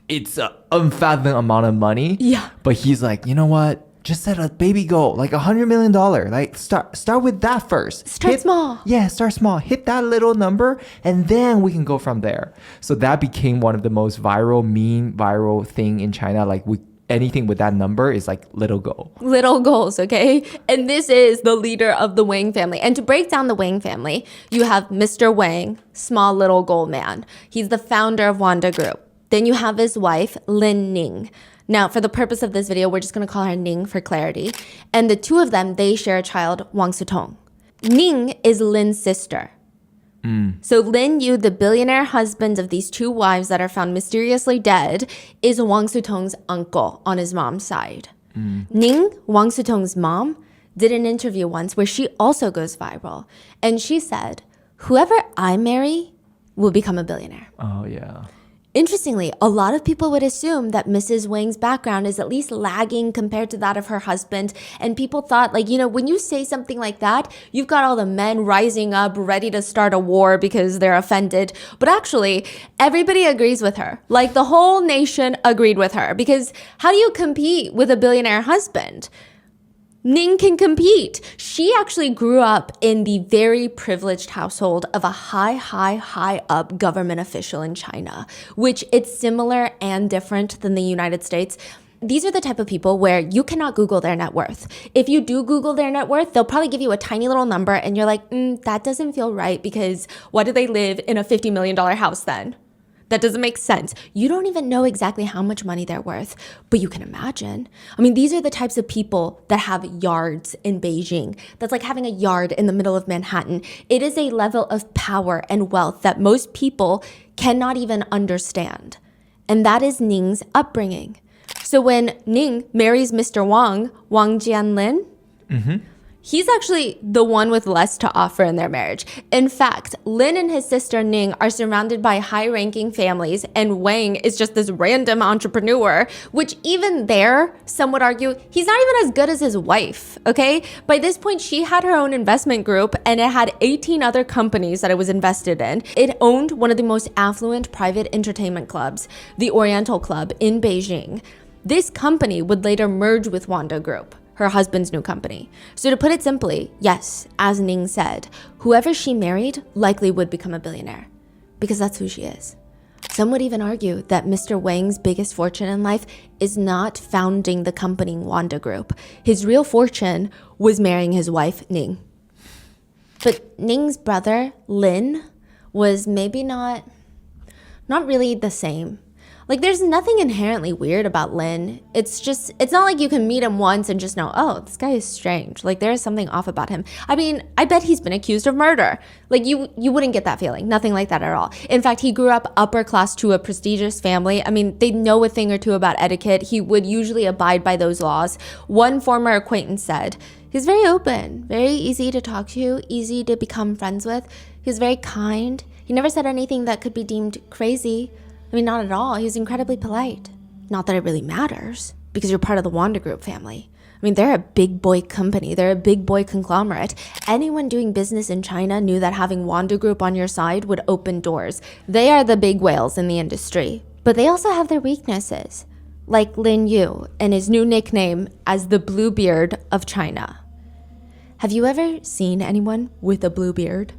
A: it's an unfathomable amount of money.
B: Yeah.
A: But he's like, you know what? Just set a baby goal, like $100 million. Like start with that first.
B: Start small.
A: Yeah, start small. Hit that little number, and then we can go from there. So that became one of the most viral thing in China. Like anything with that number is like little goal.
B: Little goals, okay? And this is the leader of the Wang family. And to break down the Wang family, you have Mr. Wang, small little goal man. He's the founder of Wanda Group. Then you have his wife, Lin Ning. Now, for the purpose of this video, we're just going to call her Ning for clarity. And the two of them, they share a child, Wang Sicong. Ning is Lin's sister. So Lin Yu, the billionaire husband of these two wives that are found mysteriously dead, is Wang Sitong's uncle on his mom's side. Ning, Wang Sitong's mom, did an interview once where she also goes viral. And she said, whoever I marry will become a billionaire.
A: Oh, yeah.
B: Interestingly, a lot of people would assume that Mrs. Wang's background is at least lagging compared to that of her husband. And people thought, like, when you say something like that, you've got all the men rising up, ready to start a war because they're offended. But actually, everybody agrees with her. Like, the whole nation agreed with her. Because how do you compete with a billionaire husband? Ning can compete. She actually grew up in the very privileged household of a high up government official in China, which it's similar and different than the United States. These are the type of people where you cannot Google their net worth. If you do Google their net worth, they'll probably give you a tiny little number and you're like, that doesn't feel right because why do they live in a $50 million house then? That doesn't make sense. You don't even know exactly how much money they're worth, but you can imagine. I mean, these are the types of people that have yards in Beijing. That's like having a yard in the middle of Manhattan. It is a level of power and wealth that most people cannot even understand. And that is Ning's upbringing. So when Ning marries Mr. Wang Jianlin, he's actually the one with less to offer in their marriage. In fact, Lin and his sister Ning are surrounded by high-ranking families, and Wang is just this random entrepreneur, which even there, some would argue, he's not even as good as his wife, okay? By this point, she had her own investment group, and it had 18 other companies that it was invested in. It owned one of the most affluent private entertainment clubs, the Oriental Club in Beijing. This company would later merge with Wanda Group, her husband's new company. So to put it simply, yes, as Ning said, whoever she married likely would become a billionaire because that's who she is. Some would even argue that Mr. Wang's biggest fortune in life is not founding the company Wanda Group. His real fortune was marrying his wife, Ning. But Ning's brother, Lin, was maybe not really the same. Like, there's nothing inherently weird about Lin. It's not like you can meet him once and just know, oh, this guy is strange. Like, there is something off about him. I mean, I bet he's been accused of murder. Like, you wouldn't get that feeling. Nothing like that at all. In fact, he grew up upper class to a prestigious family. I mean, they know a thing or two about etiquette. He would usually abide by those laws. One former acquaintance said, he's very open, very easy to talk to, easy to become friends with. He was very kind. He never said anything that could be deemed crazy. I mean, not at all. He was incredibly polite. Not that it really matters, because you're part of the Wanda Group family. I mean, they're a big boy company. They're a big boy conglomerate. Anyone doing business in China knew that having Wanda Group on your side would open doors. They are the big whales in the industry. But they also have their weaknesses, like Lin Yu and his new nickname as the Bluebeard of China. Have you ever seen anyone with a blue beard?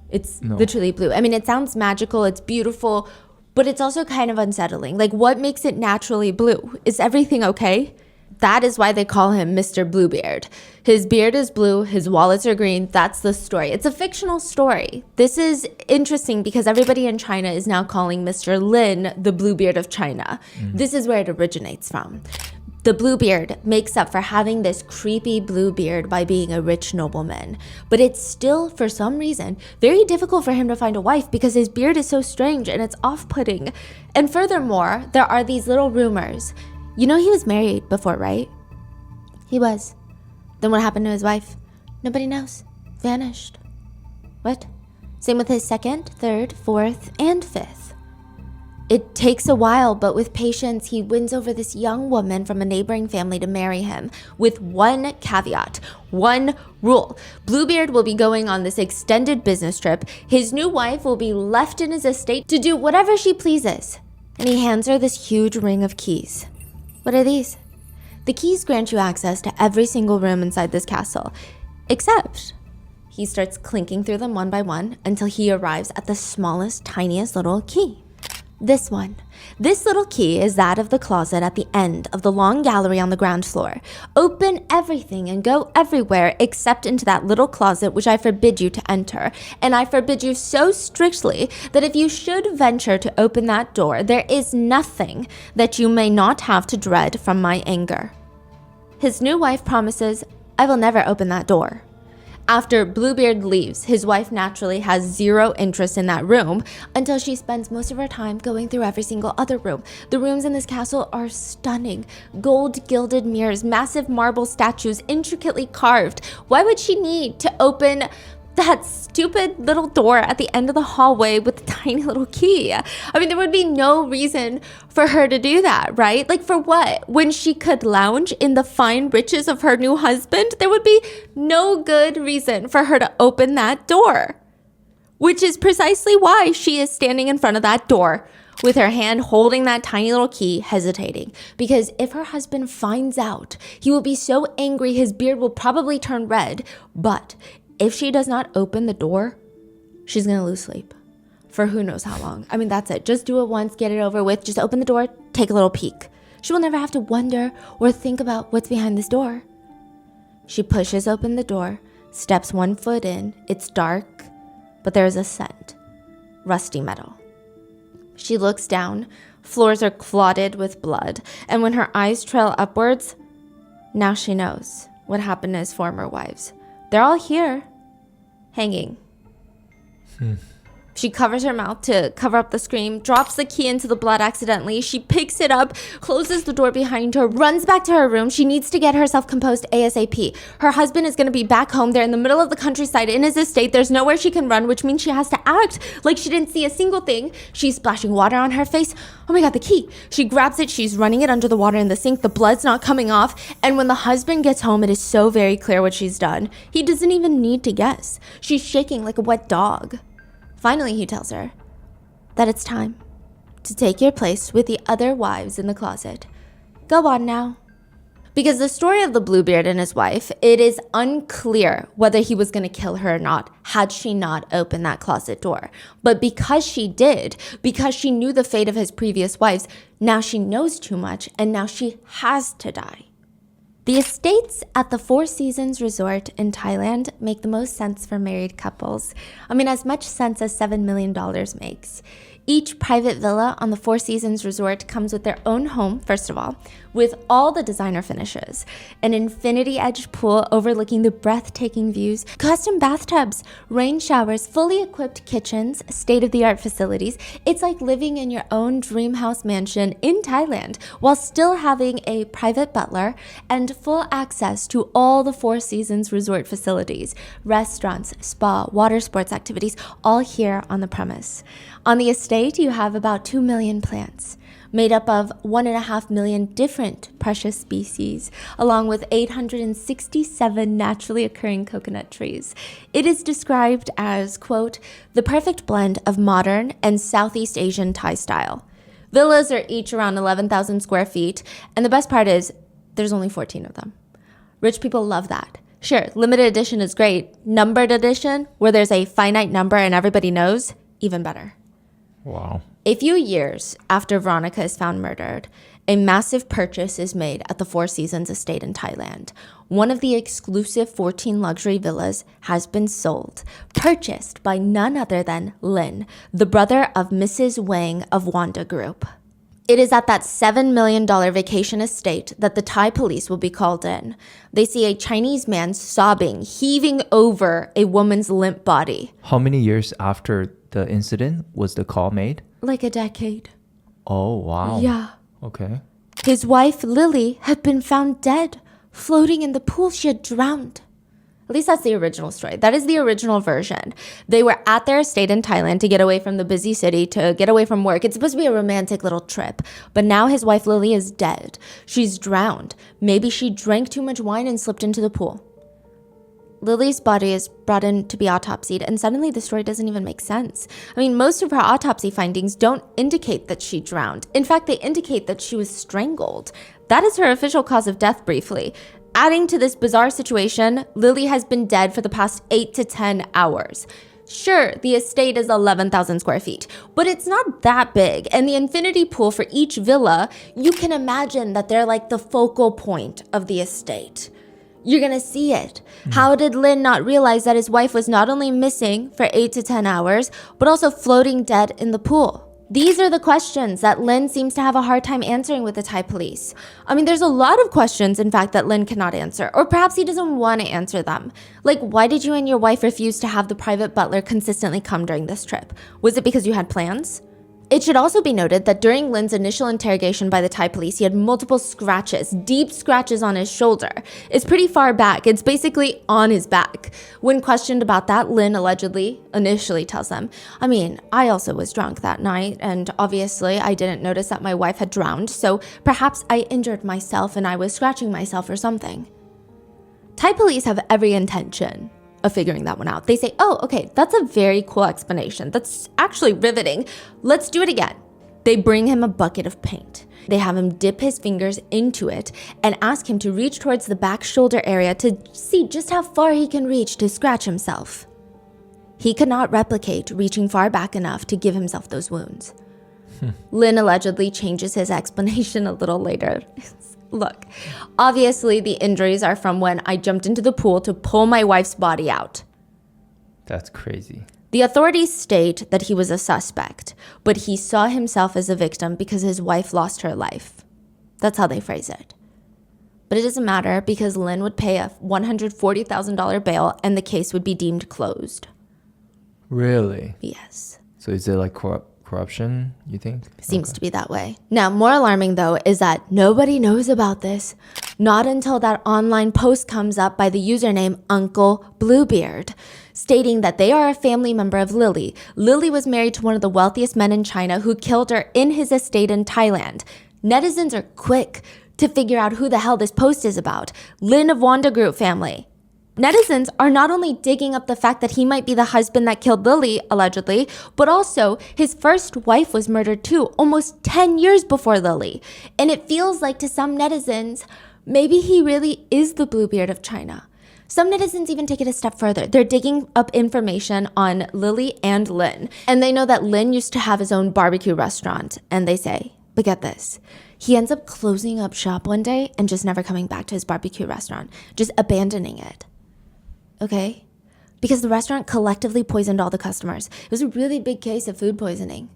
B: It's literally blue. I mean, it sounds magical. It's beautiful. But it's also kind of unsettling. Like, what makes it naturally blue? Is everything okay? That is why they call him Mr. Bluebeard. His beard is blue, his wallets are green. That's the story. It's a fictional story. This is interesting because everybody in China is now calling Mr. Lin the Bluebeard of China. This is where it originates from. The Bluebeard makes up for having this creepy blue beard by being a rich nobleman. But it's still, for some reason, very difficult for him to find a wife because his beard is so strange and it's off-putting. And furthermore, there are these little rumors. You know he was married before, right? He was. Then what happened to his wife? Nobody knows. Vanished. What? Same with his second, third, fourth, and fifth. It takes a while, but with patience, he wins over this young woman from a neighboring family to marry him, with one caveat, one rule. Bluebeard will be going on this extended business trip. His new wife will be left in his estate to do whatever she pleases. And he hands her this huge ring of keys. What are these? The keys grant you access to every single room inside this castle, except he starts clinking through them one by one until he arrives at the smallest, tiniest little key. This one. This little key is that of the closet at the end of the long gallery on the ground floor. Open everything and go everywhere except into that little closet which I forbid you to enter. And I forbid you so strictly that if you should venture to open that door, there is nothing that you may not have to dread from my anger. His new wife promises, I will never open that door. After Bluebeard leaves, his wife naturally has zero interest in that room until she spends most of her time going through every single other room. The rooms in this castle are stunning. Gold gilded mirrors, massive marble statues, intricately carved. Why would she need to open that stupid little door at the end of the hallway with the tiny little key? I mean, there would be no reason for her to do that, right? Like, for what? When she could lounge in the fine riches of her new husband, there would be no good reason for her to open that door. Which is precisely why she is standing in front of that door with her hand holding that tiny little key, hesitating. Because if her husband finds out, he will be so angry his beard will probably turn red. But if she does not open the door, she's going to lose sleep for who knows how long. I mean, that's it. Just do it once, get it over with. Just open the door, take a little peek. She will never have to wonder or think about what's behind this door. She pushes open the door, steps one foot in. It's dark, but there is a scent. Rusty metal. She looks down. Floors are clotted with blood. And when her eyes trail upwards, now she knows what happened to his former wives. They're all here, hanging. She covers her mouth to cover up the scream, drops the key into the blood accidentally. She picks it up, closes the door behind her, runs back to her room. She needs to get herself composed ASAP. Her husband is going to be back home. They're in the middle of the countryside in his estate. There's nowhere she can run, which means she has to act like she didn't see a single thing. She's splashing water on her face. Oh my God, the key. She grabs it. She's running it under the water in the sink. The blood's not coming off. And when the husband gets home, it is so very clear what she's done. He doesn't even need to guess. She's shaking like a wet dog. Finally, he tells her that it's time to take your place with the other wives in the closet. Go on now. Because the story of the Bluebeard and his wife, it is unclear whether he was going to kill her or not had she not opened that closet door. But because she did, because she knew the fate of his previous wives, now she knows too much and now she has to die. The estates at the Four Seasons Resort in Thailand make the most sense for married couples. I mean, as much sense as $7 million makes. Each private villa on the Four Seasons Resort comes with their own home, first of all, with all the designer finishes, an infinity-edged pool overlooking the breathtaking views, custom bathtubs, rain showers, fully equipped kitchens, state-of-the-art facilities. It's like living in your own dream house mansion in Thailand while still having a private butler and full access to all the Four Seasons Resort facilities, restaurants, spa, water sports activities, all here on the premise. On the estate, you have about 2 million plants, made up of 1.5 million different precious species, along with 867 naturally occurring coconut trees. It is described as, quote, the perfect blend of modern and Southeast Asian Thai style. Villas are each around 11,000 square feet, and the best part is there's only 14 of them. Rich people love that. Sure, limited edition is great. Numbered edition, where there's a finite number and everybody knows, even better.
A: Wow.
B: A few years after Veronica is found murdered, a massive purchase is made at the Four Seasons estate in Thailand. One of the exclusive 14 luxury villas has been sold, purchased by none other than Lynn, the brother of Mrs. Wang of Wanda Group. It is at that $7 million vacation estate that the Thai police will be called in. They see a Chinese man sobbing, heaving over a woman's limp body.
A: How many years after the incident was the call made?
B: Like a decade.
A: Oh, wow.
B: Yeah.
A: Okay.
B: His wife, Lily, had been found dead, floating in the pool. She had drowned. At least that's the original story. That is the original version. They were at their estate in Thailand to get away from the busy city, to get away from work. It's supposed to be a romantic little trip. But now his wife, Lily, is dead. She's drowned. Maybe she drank too much wine and slipped into the pool. Lily's body is brought in to be autopsied, and suddenly the story doesn't even make sense. I mean, most of her autopsy findings don't indicate that she drowned. In fact, they indicate that she was strangled. That is her official cause of death, briefly. Adding to this bizarre situation, Lily has been dead for the past 8 to 10 hours. Sure, the estate is 11,000 square feet, but it's not that big. And the infinity pool for each villa, you can imagine that they're like the focal point of the estate. You're gonna see it. How did Lynn not realize that his wife was not only missing for 8 to 10 hours, but also floating dead in the pool? These are the questions that Lynn seems to have a hard time answering with the Thai police. I mean, there's a lot of questions, in fact, that Lynn cannot answer, or perhaps he doesn't want to answer them. Like, why did you and your wife refuse to have the private butler consistently come during this trip? Was it because you had plans? It should also be noted that during Lynn's initial interrogation by the Thai police, he had multiple scratches, deep scratches on his shoulder. It's pretty far back. It's basically on his back. When questioned about that, Lynn initially tells them, I mean, I also was drunk that night, and obviously I didn't notice that my wife had drowned, so perhaps I injured myself and I was scratching myself or something. Thai police have every intention of figuring that one out. They say, oh, okay, that's a very cool explanation. That's actually riveting. Let's do it again. They bring him a bucket of paint. They have him dip his fingers into it and ask him to reach towards the back shoulder area to see just how far he can reach to scratch himself. He could not replicate reaching far back enough to give himself those wounds. Lynn allegedly changes his explanation a little later. Look, obviously the injuries are from when I jumped into the pool to pull my wife's body out.
A: That's crazy.
B: The authorities state that he was a suspect, but he saw himself as a victim because his wife lost her life. That's how they phrase it. But it doesn't matter because Lynn would pay a $140,000 bail and the case would be deemed closed.
A: Really?
B: Yes.
A: So is it like corruption, you think?
B: Seems to be that way. Now, more alarming, though, is that nobody knows about this. Not until that online post comes up by the username Uncle Bluebeard, stating that they are a family member of Lily. Lily was married to one of the wealthiest men in China who killed her in his estate in Thailand. Netizens are quick to figure out who the hell this post is about. Lynn of Wanda Group family. Netizens are not only digging up the fact that he might be the husband that killed Lily, allegedly, but also his first wife was murdered too, almost 10 years before Lily. And it feels like to some netizens, maybe he really is the Bluebeard of China. Some netizens even take it a step further. They're digging up information on Lily and Lynn. And they know that Lynn used to have his own barbecue restaurant. And they say, but get this, he ends up closing up shop one day and just never coming back to his barbecue restaurant, just abandoning it. Okay? Because the restaurant collectively poisoned all the customers. It was a really big case of food poisoning.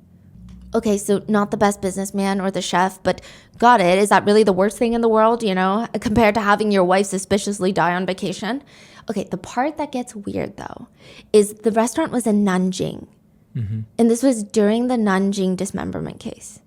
B: Okay, so not the best businessman or the chef, but got it. Is that really the worst thing in the world, compared to having your wife suspiciously die on vacation? Okay, the part that gets weird, though, is the restaurant was in Nanjing. Mm-hmm. And this was during the Nanjing dismemberment case.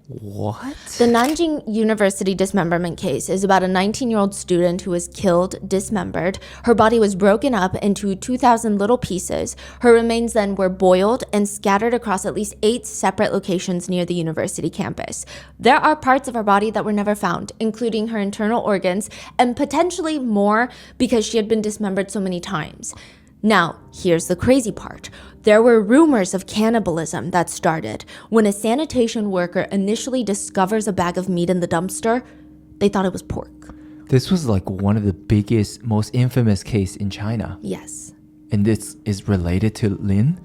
A: What?
B: The Nanjing University dismemberment case is about a 19-year-old student who was killed, dismembered. Her body was broken up into 2,000 little pieces. Her remains then were boiled and scattered across at least 8 separate locations near the university campus. There are parts of her body that were never found, including her internal organs, and potentially more because she had been dismembered so many times. Now, here's the crazy part. There were rumors of cannibalism that started. When a sanitation worker initially discovers a bag of meat in the dumpster, they thought it was pork.
A: This was like one of the biggest, most infamous case in China.
B: Yes.
A: And this is related to Lynn?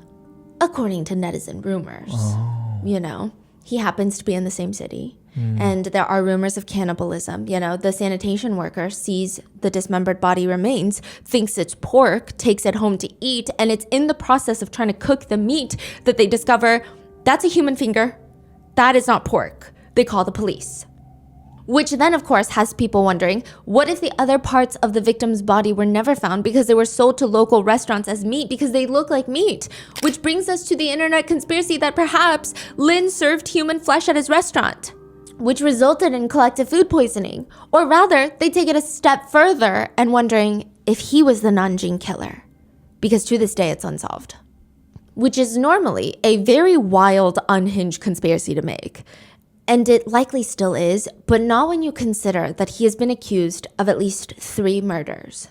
B: According to netizen rumors.
A: Oh.
B: you know, he happens to be in the same city. And there are rumors of cannibalism. You know, the sanitation worker sees the dismembered body remains, thinks it's pork, takes it home to eat, and it's in the process of trying to cook the meat that they discover that's a human finger. That is not pork. They call the police. Which then, of course, has people wondering, what if the other parts of the victim's body were never found because they were sold to local restaurants as meat because they look like meat? Which brings us to the internet conspiracy that perhaps Lynn served human flesh at his restaurant, which resulted in collective food poisoning. Or rather, they take it a step further and wondering if he was the Nanjing killer, because to this day it's unsolved. Which is normally a very wild, unhinged conspiracy to make. And it likely still is, but not when you consider that he has been accused of at least 3 murders.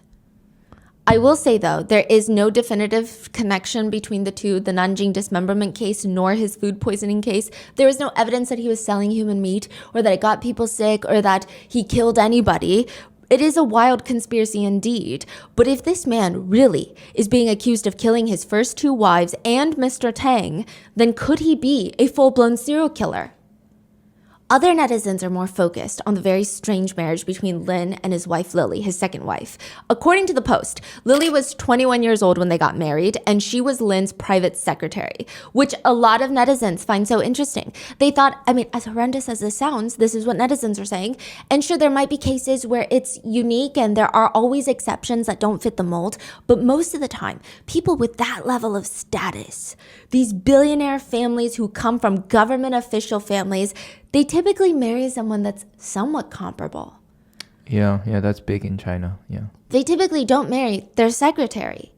B: I will say, though, there is no definitive connection between the two, the Nanjing dismemberment case nor his food poisoning case. There is no evidence that he was selling human meat or that it got people sick or that he killed anybody. It is a wild conspiracy indeed. But if this man really is being accused of killing his first 2 wives and Mr. Tang, then could he be a full-blown serial killer? Other netizens are more focused on the very strange marriage between Lynn and his wife Lily, his second wife. According to the Post, Lily was 21 years old when they got married, and she was Lynn's private secretary, which a lot of netizens find so interesting. They thought, I mean, as horrendous as this sounds, this is what netizens are saying. And sure, there might be cases where it's unique and there are always exceptions that don't fit the mold, but most of the time, people with that level of status, these billionaire families who come from government official families, they typically marry someone that's somewhat comparable.
A: Yeah, that's big in China, yeah.
B: They typically don't marry their secretary,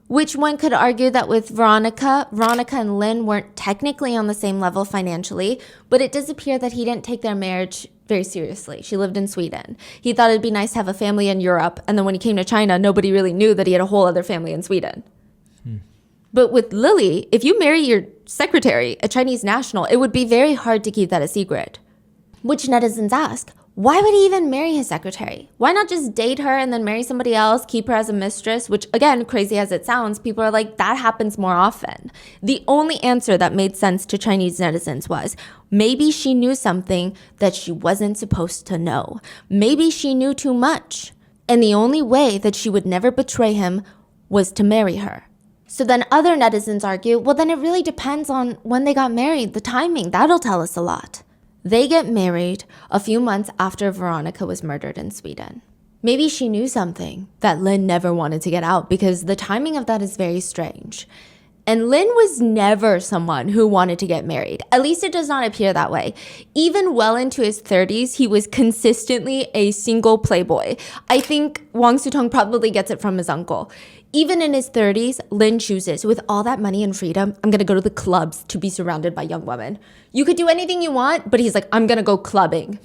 B: which one could argue that with Veronica and Lynn weren't technically on the same level financially, but it does appear that he didn't take their marriage very seriously. She lived in Sweden. He thought it'd be nice to have a family in Europe, and then when he came to China, nobody really knew that he had a whole other family in Sweden. But with Lily, if you marry your secretary, a Chinese national, it would be very hard to keep that a secret. Which netizens ask, why would he even marry his secretary? Why not just date her and then marry somebody else, keep her as a mistress? Which, again, crazy as it sounds, people are like, that happens more often. The only answer that made sense to Chinese netizens was, maybe she knew something that she wasn't supposed to know. Maybe she knew too much. And the only way that she would never betray him was to marry her. So then other netizens argue, well, then it really depends on when they got married, the timing. That'll tell us a lot. They get married a few months after Veronica was murdered in Sweden. Maybe she knew something that Lynn never wanted to get out because the timing of that is very strange. And Lynn was never someone who wanted to get married. At least it does not appear that way. Even well into his 30s, he was consistently a single playboy. I think Wang Sicong probably gets it from his uncle. Even in his 30s, Lynn chooses, with all that money and freedom, I'm going to go to the clubs to be surrounded by young women. You could do anything you want, but he's like, I'm going to go clubbing.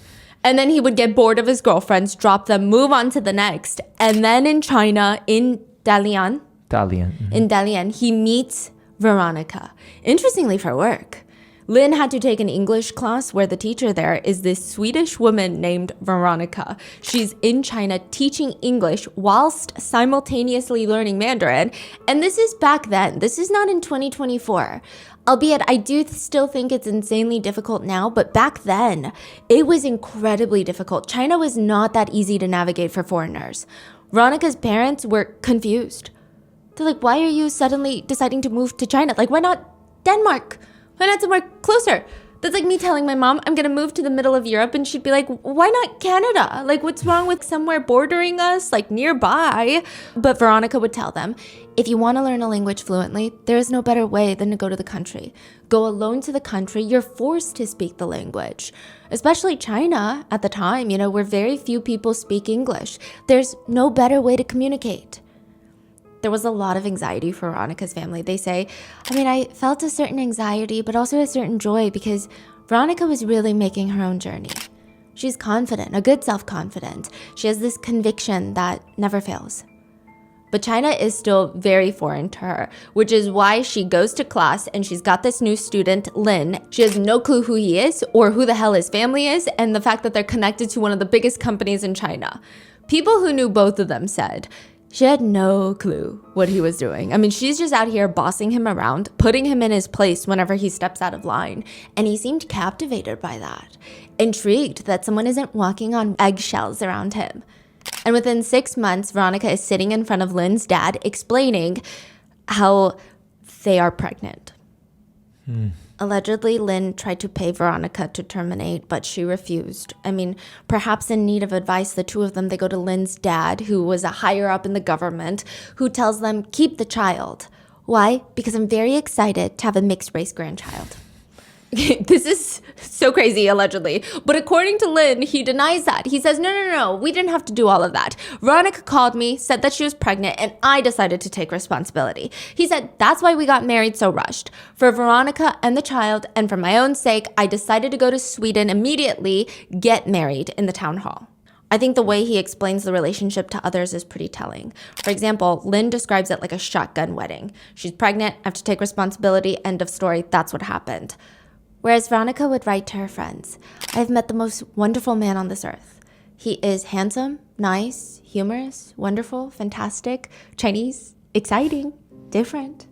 B: And then he would get bored of his girlfriends, drop them, move on to the next. And then in China, in Dalian, in Dalian, he meets Veronica. Interestingly, for work. Lynn had to take an English class where the teacher there is this Swedish woman named Veronica. She's in China teaching English whilst simultaneously learning Mandarin. And this is back then. This is not in 2024. Albeit, I do still think it's insanely difficult now, but back then, it was incredibly difficult. China was not that easy to navigate for foreigners. Veronica's parents were confused. They're like, why are you suddenly deciding to move to China? Like, why not Denmark? Why not somewhere closer? That's like me telling my mom I'm going to move to the middle of Europe, and she'd be like, why not Canada? Like, what's wrong with somewhere bordering us, like nearby? But Veronica would tell them, if you want to learn a language fluently, there is no better way than to go to the country. Go alone to the country. You're forced to speak the language. Especially China at the time, where very few people speak English. There's no better way to communicate. There was a lot of anxiety for Veronica's family. They say, I felt a certain anxiety, but also a certain joy because Veronica was really making her own journey. She's confident, a good self-confident. She has this conviction that never fails. But China is still very foreign to her, which is why she goes to class and she's got this new student, Lynn. She has no clue who he is or who the hell his family is, and the fact that they're connected to one of the biggest companies in China. People who knew both of them said, She had no clue what he was doing. I mean, she's just out here bossing him around, putting him in his place whenever he steps out of line. And he seemed captivated by that, intrigued that someone isn't walking on eggshells around him. And within 6 months, Veronica is sitting in front of Lynn's dad explaining how they are pregnant. Allegedly, Lynn tried to pay Veronica to terminate, but she refused. I mean, perhaps in need of advice, the two of them, they go to Lynn's dad, who was a higher up in the government, who tells them, keep the child. Why? Because I'm very excited to have a mixed race grandchild. This is so crazy, allegedly. But according to Lynn, he denies that. He says, no, we didn't have to do all of that. Veronica called me, said that she was pregnant, and I decided to take responsibility. He said, that's why we got married so rushed. For Veronica and the child, and for my own sake, I decided to go to Sweden immediately, get married in the town hall. I think the way he explains the relationship to others is pretty telling. For example, Lynn describes it like a shotgun wedding. She's pregnant, I have to take responsibility, end of story, that's what happened. Whereas Veronica would write to her friends, I've met the most wonderful man on this earth. He is handsome, nice, humorous, wonderful, fantastic, Chinese, exciting, different.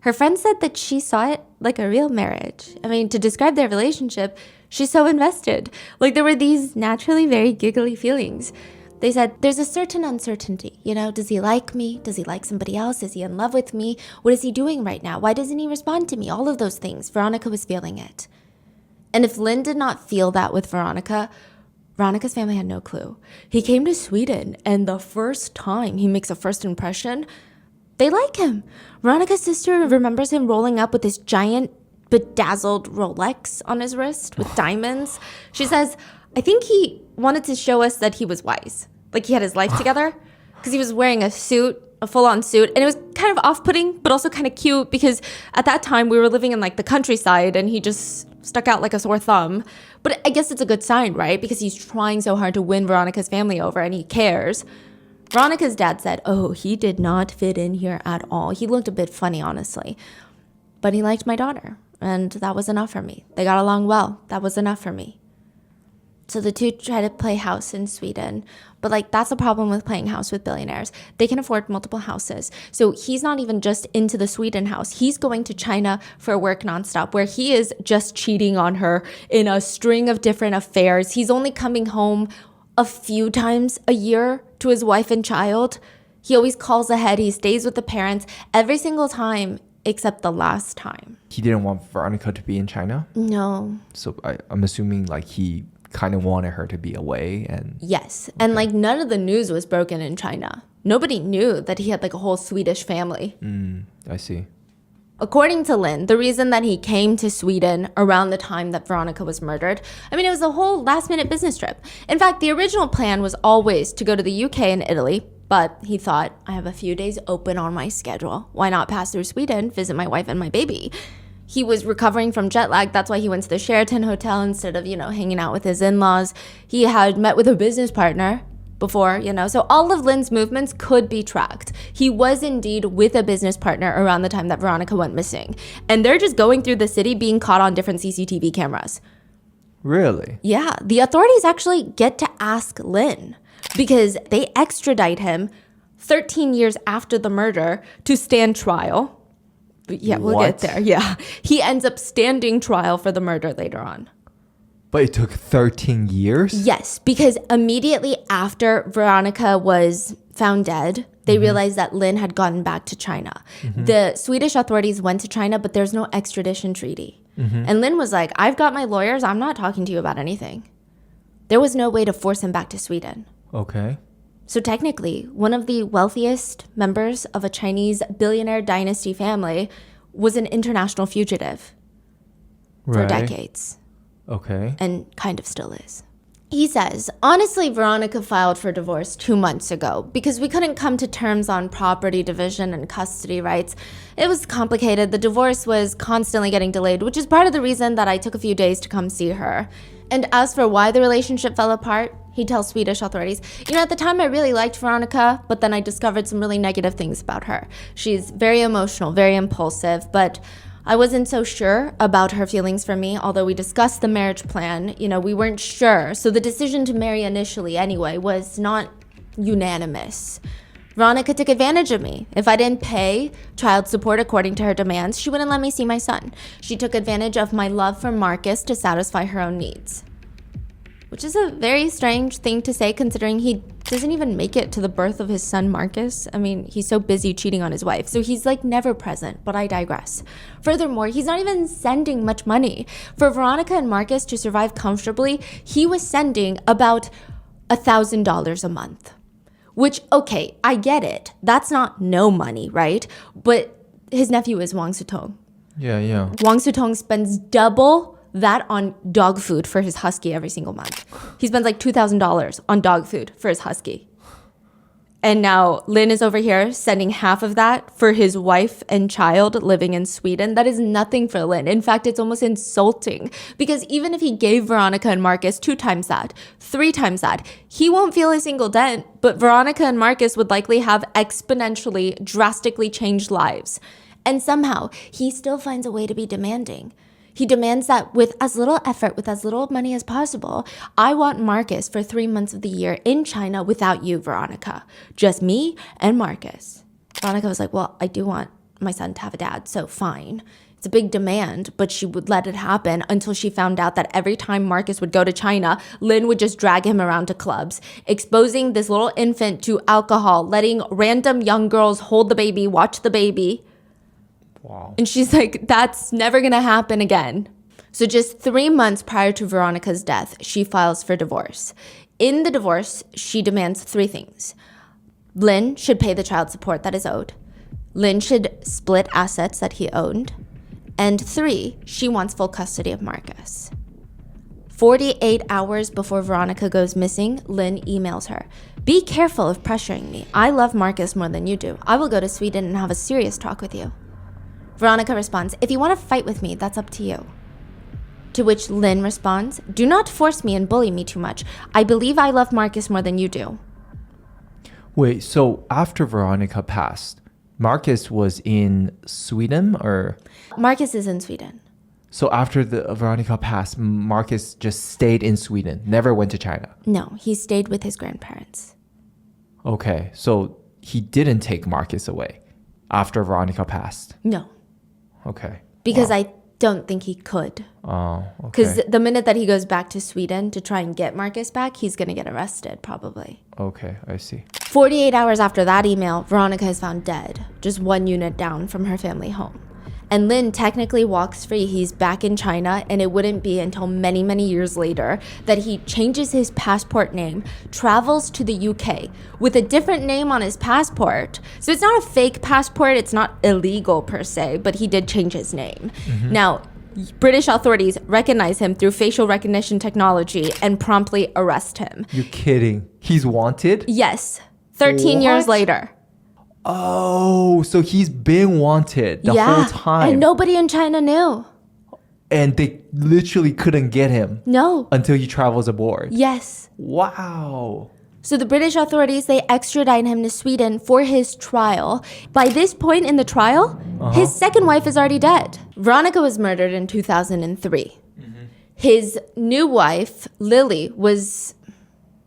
B: Her friend said that she saw it like a real marriage. I mean, to describe their relationship, she's so invested. Like there were these naturally very giggly feelings. They said, there's a certain uncertainty, does he like me? Does he like somebody else? Is he in love with me? What is he doing right now? Why doesn't he respond to me? All of those things. Veronica was feeling it. And if Lynn did not feel that with Veronica, Veronica's family had no clue. He came to Sweden, and the first time he makes a first impression, they like him. Veronica's sister remembers him rolling up with this giant bedazzled Rolex on his wrist with diamonds. She says, I think he wanted to show us that he was wise. Like he had his life together, because he was wearing a suit, a full-on suit. And it was kind of off-putting, but also kind of cute, because at that time we were living in like the countryside and he just stuck out like a sore thumb. But I guess it's a good sign, right? Because he's trying so hard to win Veronica's family over and he cares. Veronica's dad said, oh, he did not fit in here at all. He looked a bit funny, honestly. But he liked my daughter, and that was enough for me. They got along well. That was enough for me. So the two try to play house in Sweden. But that's a problem with playing house with billionaires. They can afford multiple houses. So he's not even just into the Sweden house. He's going to China for work nonstop, where he is just cheating on her in a string of different affairs. He's only coming home a few times a year to his wife and child. He always calls ahead. He stays with the parents every single time except the last time.
A: He didn't want Veronica to be in China?
B: No.
A: So I'm assuming he kind of wanted her to be away. And
B: yes. Okay. And none of the news was broken in China. Nobody knew that he had a whole Swedish family.
A: I see.
B: According to Lynn, the reason that he came to Sweden around the time that Veronica was murdered, it was a whole last-minute business trip. In fact, the original plan was always to go to the UK and Italy, but he thought, I have a few days open on my schedule. Why not pass through Sweden, visit my wife and my baby? He was recovering from jet lag. That's why he went to the Sheraton Hotel instead of, hanging out with his in-laws. He had met with a business partner before, so all of Lynn's movements could be tracked. He was indeed with a business partner around the time that Veronica went missing. And they're just going through the city being caught on different CCTV cameras.
A: Really?
B: Yeah. The authorities actually get to ask Lynn because they extradite him 13 years after the murder to stand trial. Yeah, we'll get there. Yeah. He ends up standing trial for the murder later on.
A: But it took 13 years?
B: Yes, because immediately after Veronica was found dead, they realized that Lynn had gotten back to China. The Swedish authorities went to China, but there's no extradition treaty. And Lynn was like, I've got my lawyers. I'm not talking to you about anything. There was no way to force him back to Sweden.
A: Okay.
B: So technically, one of the wealthiest members of a Chinese billionaire dynasty family was an international fugitive for decades.
A: Okay.
B: And kind of still is. He says, honestly, Veronica filed for divorce 2 months ago because we couldn't come to terms on property division and custody rights. It was complicated. The divorce was constantly getting delayed, which is part of the reason that I took a few days to come see her. And as for why the relationship fell apart, he tells Swedish authorities, at the time I really liked Veronica, but then I discovered some really negative things about her. She's very emotional, very impulsive, but I wasn't so sure about her feelings for me, although we discussed the marriage plan. We weren't sure. So the decision to marry initially anyway was not unanimous. Veronica took advantage of me. If I didn't pay child support according to her demands, she wouldn't let me see my son. She took advantage of my love for Marcus to satisfy her own needs. Which is a very strange thing to say considering he doesn't even make it to the birth of his son, Marcus. I mean, he's so busy cheating on his wife. So he's like never present, but I digress. Furthermore, he's not even sending much money. For Veronica and Marcus to survive comfortably, he was sending about $1,000 a month. Which, okay, I get it. That's not no money, right? But his nephew is Wang Sicong.
A: Yeah.
B: Wang Sicong spends double that on dog food for his husky every single month. He spends like $2,000 on dog food for his husky. And now Lynn is over here sending half of that for his wife and child living in Sweden. That is nothing for Lynn. In fact, it's almost insulting because even if he gave Veronica and Marcus 2 times that, 3 times that, he won't feel a single dent, but Veronica and Marcus would likely have exponentially, drastically changed lives. And somehow he still finds a way to be demanding. He demands that with as little effort, with as little money as possible, I want Marcus for 3 months of the year in China without you, Veronica. Just me and Marcus. Veronica was like, well, I do want my son to have a dad, so fine. It's a big demand, but she would let it happen until she found out that every time Marcus would go to China, Lynn would just drag him around to clubs, exposing this little infant to alcohol, letting random young girls hold the baby, watch the baby.
A: Wow.
B: And she's like, that's never going to happen again. So just 3 months prior to Veronica's death, she files for divorce. In the divorce, she demands 3 things. Lynn should pay the child support that is owed. Lynn should split assets that he owned. And 3, she wants full custody of Marcus. 48 hours before Veronica goes missing, Lynn emails her. Be careful of pressuring me. I love Marcus more than you do. I will go to Sweden and have a serious talk with you. Veronica responds, if you want to fight with me, that's up to you. To which Lynn responds, do not force me and bully me too much. I believe I love Marcus more than you do.
A: Wait, so after Veronica passed, Marcus was in Sweden or?
B: Marcus is in Sweden.
A: So after the Veronica passed, Marcus just stayed in Sweden, never went to China?
B: No, he stayed with his grandparents.
A: Okay, so he didn't take Marcus away after Veronica passed?
B: No.
A: Okay.
B: Because I don't think he could.
A: Oh, okay.
B: Because the minute that he goes back to Sweden to try and get Marcus back, he's going to get arrested, probably.
A: Okay, I see.
B: 48 hours after that email, Veronica is found dead, just 1 unit down from her family home. And Lynn technically walks free. He's back in China, and it wouldn't be until many, many years later that he changes his passport name, travels to the UK with a different name on his passport. So it's not a fake passport. It's not illegal per se, but he did change his name. Mm-hmm. Now, British authorities recognize him through facial recognition technology and promptly arrest him.
A: You're kidding. He's wanted?
B: Yes. 13 years later.
A: Oh, so he's been wanted the whole time.
B: And nobody in China knew.
A: And they literally couldn't get him.
B: No.
A: Until he travels aboard.
B: Yes.
A: Wow.
B: So the British authorities, they extradite him to Sweden for his trial. By this point in the trial, his second wife is already dead. Veronica was murdered in 2003. Mm-hmm. His new wife, Lily, was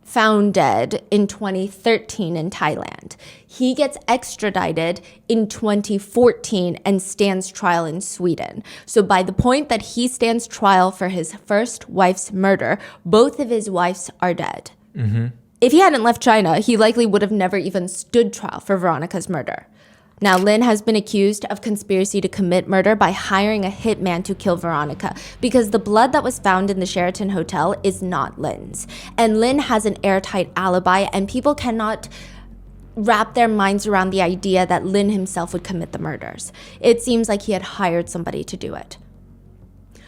B: found dead in 2013 in Thailand. He gets extradited in 2014 and stands trial in Sweden. So by the point that he stands trial for his first wife's murder, both of his wives are dead. Mm-hmm. If he hadn't left China, he likely would have never even stood trial for Veronica's murder. Now, Lynn has been accused of conspiracy to commit murder by hiring a hitman to kill Veronica because the blood that was found in the Sheraton Hotel is not Lynn's. And Lynn has an airtight alibi, and people cannot wrap their minds around the idea that Lynn himself would commit the murders. It seems like he had hired somebody to do it.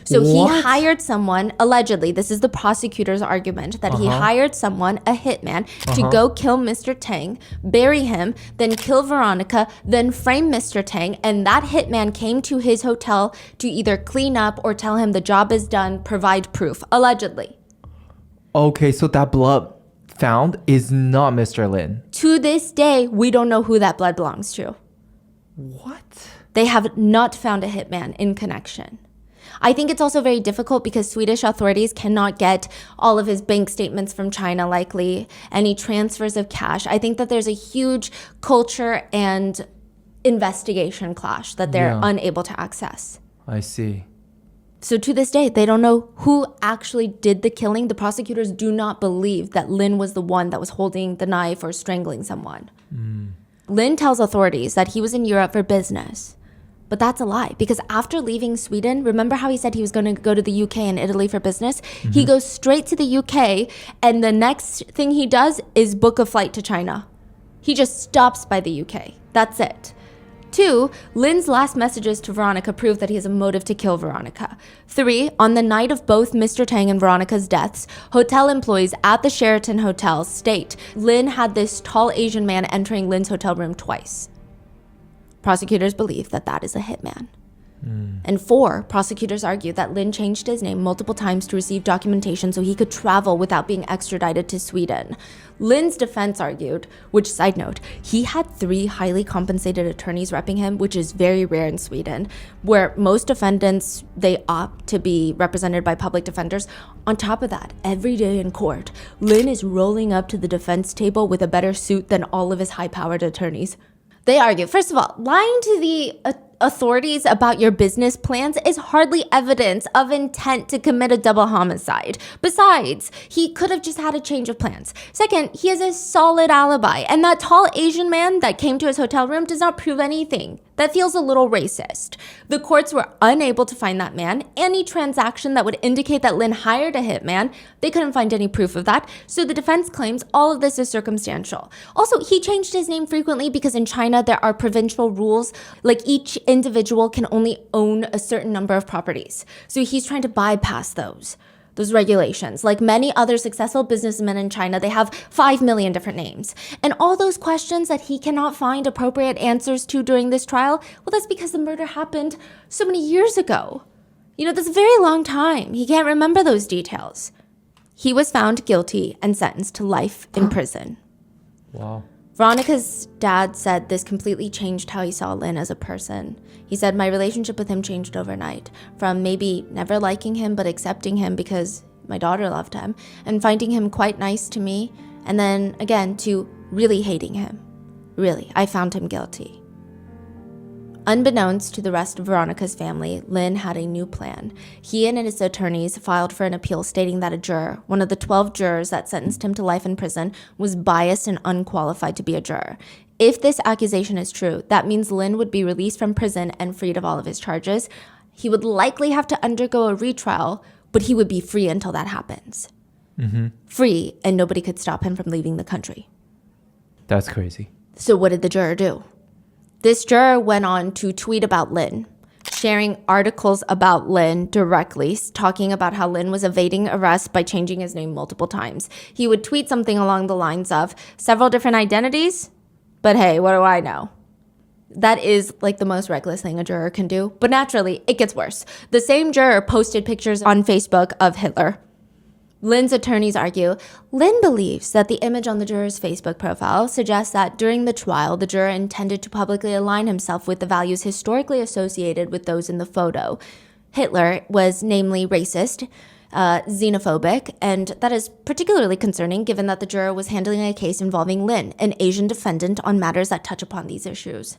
B: So he hired someone, allegedly, this is the prosecutor's argument, that he hired someone, a hitman, to go kill Mr. Tang, bury him, then kill Veronica, then frame Mr. Tang, and that hitman came to his hotel to either clean up or tell him the job is done, provide proof, allegedly.
A: Okay, so that blood found is not Mr. Lin.
B: To this day, we don't know who that blood belongs to.
A: What?
B: They have not found a hitman in connection. I think it's also very difficult because Swedish authorities cannot get all of his bank statements from China, likely, any transfers of cash. I think that there's a huge culture and investigation clash that they're unable to access.
A: I see.
B: So to this day, they don't know who actually did the killing. The prosecutors do not believe that Lynn was the one that was holding the knife or strangling someone. Lynn tells authorities that he was in Europe for business. But that's a lie, because after leaving Sweden, remember how he said he was going to go to the UK and Italy for business? He goes straight to the UK, and the next thing he does is book a flight to China. He just stops by the UK. That's it. 2, Lynn's last messages to Veronica prove that he has a motive to kill Veronica. 3, on the night of both Mr. Tang and Veronica's deaths, hotel employees at the Sheraton Hotel state Lynn had this tall Asian man entering Lynn's hotel room twice. Prosecutors believe that that is a hitman. And 4, prosecutors argue that Lynn changed his name multiple times to receive documentation so he could travel without being extradited to Sweden. Lynn's defense argued, which, side note, he had 3 highly compensated attorneys repping him, which is very rare in Sweden, where most defendants, they opt to be represented by public defenders. On top of that, every day in court, Lynn is rolling up to the defense table with a better suit than all of his high-powered attorneys. They argue, first of all, lying to the authorities about your business plans is hardly evidence of intent to commit a double homicide. Besides, he could have just had a change of plans. Second, he has a solid alibi, and that tall Asian man that came to his hotel room does not prove anything. That feels a little racist. The courts were unable to find that man. Any transaction that would indicate that Lynn hired a hitman, they couldn't find any proof of that. So the defense claims all of this is circumstantial. Also, he changed his name frequently because in China there are provincial rules, like each individual can only own a certain number of properties. So he's trying to bypass those regulations. Like many other successful businessmen in China, they have 5 million different names. And all those questions that he cannot find appropriate answers to during this trial, well, that's because the murder happened so many years ago. That's a very long time. He can't remember those details. He was found guilty and sentenced to life in prison.
A: Wow.
B: Veronica's dad said this completely changed how he saw Lynn as a person. He said, my relationship with him changed overnight, from maybe never liking him but accepting him because my daughter loved him, and finding him quite nice to me, and then again to really hating him. Really, I found him guilty. Unbeknownst to the rest of Veronica's family, Lynn had a new plan. He and his attorneys filed for an appeal stating that a juror, one of the 12 jurors that sentenced him to life in prison, was biased and unqualified to be a juror. If this accusation is true, that means Lynn would be released from prison and freed of all of his charges. He would likely have to undergo a retrial, but he would be free until that happens. Free, and nobody could stop him from leaving the country.
A: That's crazy.
B: So what did the juror do? This juror went on to tweet about Lynn, sharing articles about Lynn directly, talking about how Lynn was evading arrest by changing his name multiple times. He would tweet something along the lines of, several different identities, but hey, what do I know? That is like the most reckless thing a juror can do. But naturally, it gets worse. The same juror posted pictures on Facebook of Hitler. Lynn's attorneys argue, Lynn believes that the image on the juror's Facebook profile suggests that during the trial, the juror intended to publicly align himself with the values historically associated with those in the photo. Hitler was namely racist, xenophobic, and that is particularly concerning given that the juror was handling a case involving Lynn, an Asian defendant, on matters that touch upon these issues.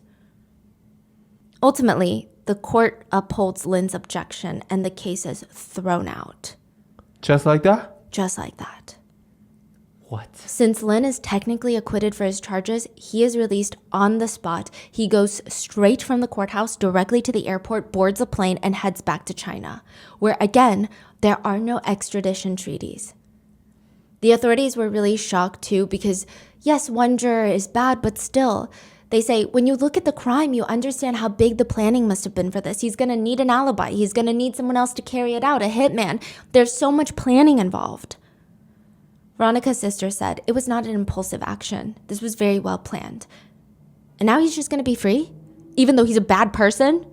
B: Ultimately, the court upholds Lynn's objection and the case is thrown out.
A: Just like that?
B: Just like that.
A: What?
B: Since Lynn is technically acquitted for his charges, he is released on the spot. He goes straight from the courthouse directly to the airport, boards a plane, and heads back to China, where, again, there are no extradition treaties. The authorities were really shocked, too, because, yes, one juror is bad, but still, they say, when you look at the crime, you understand how big the planning must have been for this. He's going to need an alibi. He's going to need someone else to carry it out, a hitman. There's so much planning involved. Veronica's sister said it was not an impulsive action. This was very well planned. And now he's just going to be free, even though he's a bad person?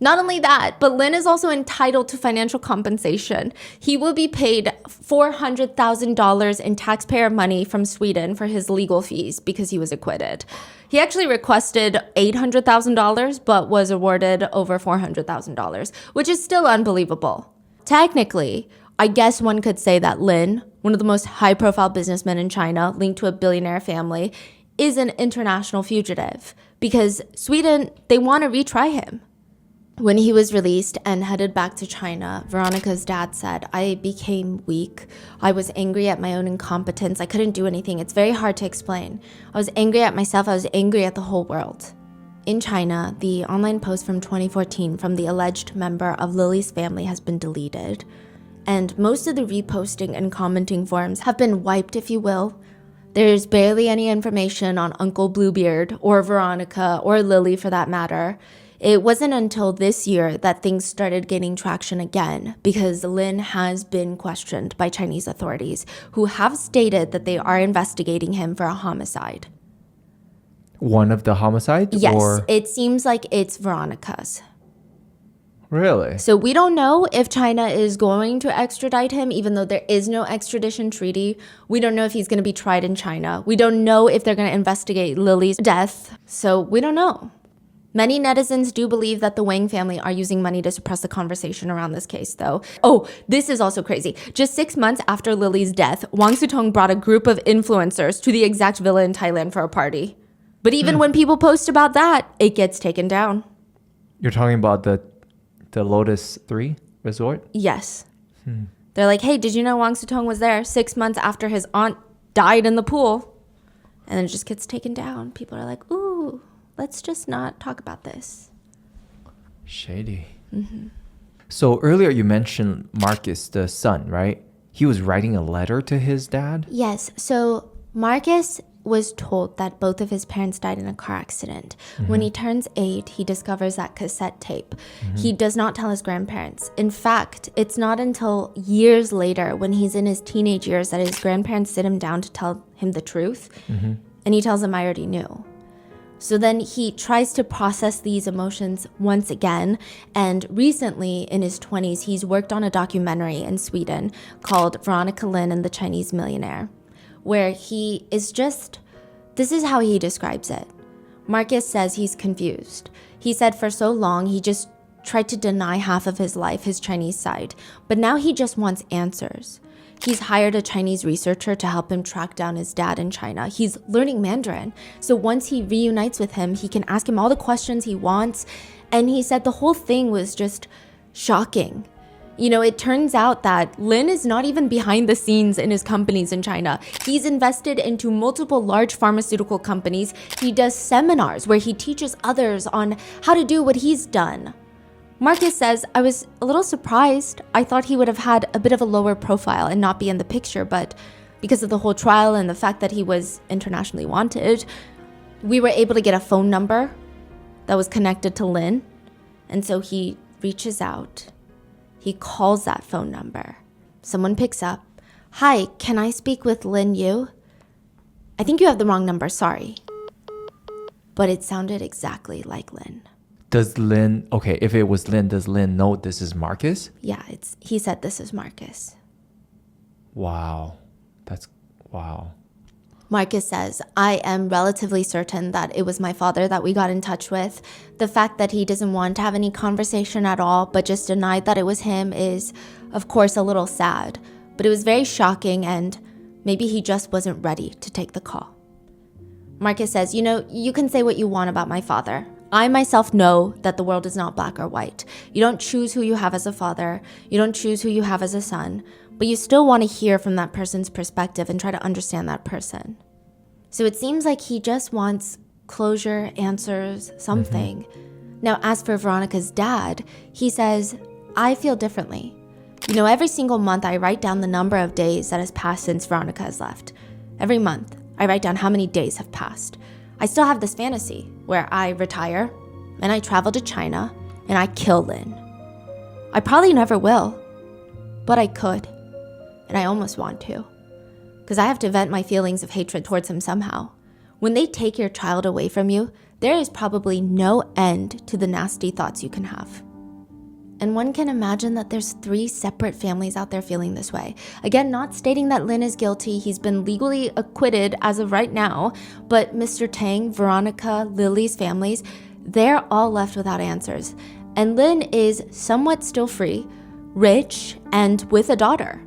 B: Not only that, but Lynn is also entitled to financial compensation. He will be paid $400,000 in taxpayer money from Sweden for his legal fees because he was acquitted. He actually requested $800,000 but was awarded over $400,000, which is still unbelievable. Technically, I guess one could say that Lynn, one of the most high-profile businessmen in China linked to a billionaire family, is an international fugitive because Sweden, they want to retry him. When he was released and headed back to China, Veronica's dad said, I became weak. I was angry at my own incompetence. I couldn't do anything. It's very hard to explain. I was angry at myself. I was angry at the whole world. In China, the online post from 2014 from the alleged member of Lily's family has been deleted. And most of the reposting and commenting forums have been wiped, if you will. There's barely any information on Uncle Bluebeard or Veronica or Lily for that matter. It wasn't until this year that things started gaining traction again because Lynn has been questioned by Chinese authorities who have stated that they are investigating him for a homicide.
A: One of the homicides?
B: Yes,
A: or?
B: it seems like it's Veronica's.
A: Really?
B: So we don't know if China is going to extradite him, even though there is no extradition treaty. We don't know if he's going to be tried in China. We don't know if they're going to investigate Lily's death. So we don't know. Many netizens do believe that the Wang family are using money to suppress the conversation around this case, though. Oh, this is also crazy. Just 6 months after Lily's death, Wang Sicong brought a group of influencers to the exact villa in Thailand for a party. But even when people post about that, it gets taken down.
A: You're talking about the Lotus 3 resort?
B: Yes. They're like, hey, did you know Wang Sicong was there 6 months after his aunt died in the pool? And then it just gets taken down. People are like, ooh. Let's just not talk about this.
A: Shady. So earlier you mentioned Marcus, the son, right? He was writing a letter to his dad?
B: Yes. So Marcus was told that both of his parents died in a car accident. When he turns 8, he discovers that cassette tape. He does not tell his grandparents. In fact, it's not until years later when he's in his teenage years that his grandparents sit him down to tell him the truth. And he tells them, I already knew. So then he tries to process these emotions once again. And recently, in his 20s, he's worked on a documentary in Sweden called Veronica and Lynn and the Chinese Millionaire, where he is just, this is how he describes it. Marcus says he's confused. He said for so long, he just tried to deny half of his life, his Chinese side. But now he just wants answers. He's hired a Chinese researcher to help him track down his dad in China. He's learning Mandarin. So once he reunites with him, he can ask him all the questions he wants. And he said the whole thing was just shocking. You know, it turns out that Lynn is not even behind the scenes in his companies in China. He's invested into multiple large pharmaceutical companies. He does seminars where he teaches others on how to do what he's done. Marcus says, I was a little surprised. I thought he would have had a bit of a lower profile and not be in the picture, but because of the whole trial and the fact that he was internationally wanted, we were able to get a phone number that was connected to Lynn. And so he reaches out. He calls that phone number. Someone picks up. Hi, can I speak with Lynn Yu? I think you have the wrong number, sorry. But it sounded exactly like Lynn.
A: Does Lynn, okay, if it was Lynn, does Lynn know this is Marcus?
B: Yeah, he said this is Marcus.
A: Wow. Wow.
B: Marcus says, I am relatively certain that it was my father that we got in touch with. The fact that he doesn't want to have any conversation at all, but just denied that it was him is, of course, a little sad. But it was very shocking and maybe he just wasn't ready to take the call. Marcus says, you know, you can say what you want about my father. I myself know that the world is not black or white. You don't choose who you have as a father. You don't choose who you have as a son. But you still want to hear from that person's perspective and try to understand that person. So it seems like he just wants closure, answers, something. Now, as for Veronica's dad, he says, I feel differently. You know, every single month I write down the number of days that has passed since Veronica has left. Every month, I write down how many days have passed. I still have this fantasy where I retire and I travel to China and I kill Lynn. I probably never will, but I could, and I almost want to, because I have to vent my feelings of hatred towards him somehow. When they take your child away from you, there is probably no end to the nasty thoughts you can have. And one can imagine that there's 3 separate families out there feeling this way. Again, not stating that Lynn is guilty. He's been legally acquitted as of right now. But Mr. Tang, Veronica, Lily's families, they're all left without answers. And Lynn is somewhat still free, rich, and with a daughter,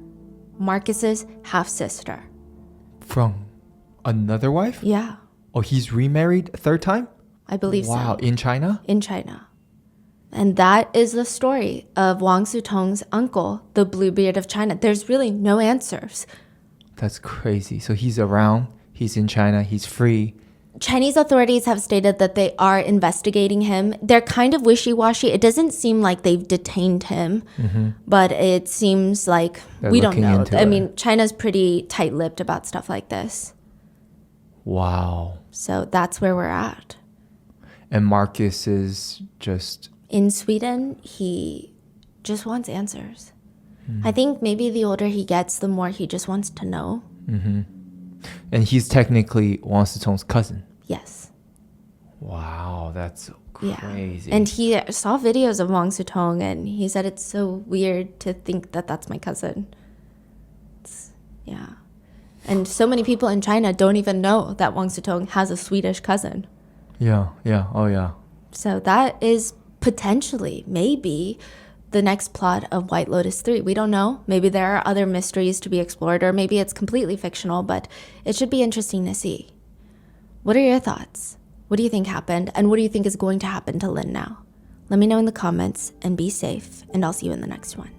B: Marcus's half-sister.
A: From another wife?
B: Yeah.
A: Oh, he's remarried a 3rd time?
B: I believe so.
A: Wow, in China?
B: In China. And that is the story of Wang Sutong's uncle, the Bluebeard of China. There's really no answers.
A: That's crazy. So he's around, he's in China, he's free.
B: Chinese authorities have stated that they are investigating him. They're kind of wishy-washy. It doesn't seem like they've detained him, but it seems like we don't know. I mean, China's pretty tight-lipped about stuff like this.
A: Wow.
B: So that's where we're at.
A: And Marcus is just...
B: In Sweden, he just wants answers. I think maybe the older he gets, the more he just wants to know.
A: And he's technically Wang Sitong's cousin.
B: Yes.
A: Wow, that's crazy.
B: Yeah. And he saw videos of Wang Sitong, and he said it's so weird to think that that's my cousin. Yeah. And so many people in China don't even know that Wang Sitong has a Swedish cousin.
A: Yeah. Oh, yeah.
B: So that is potentially, maybe, the next plot of White Lotus 3. We don't know. Maybe there are other mysteries to be explored, or maybe it's completely fictional, but it should be interesting to see. What are your thoughts? What do you think happened? And what do you think is going to happen to Lynn now? Let me know in the comments, and be safe, and I'll see you in the next one.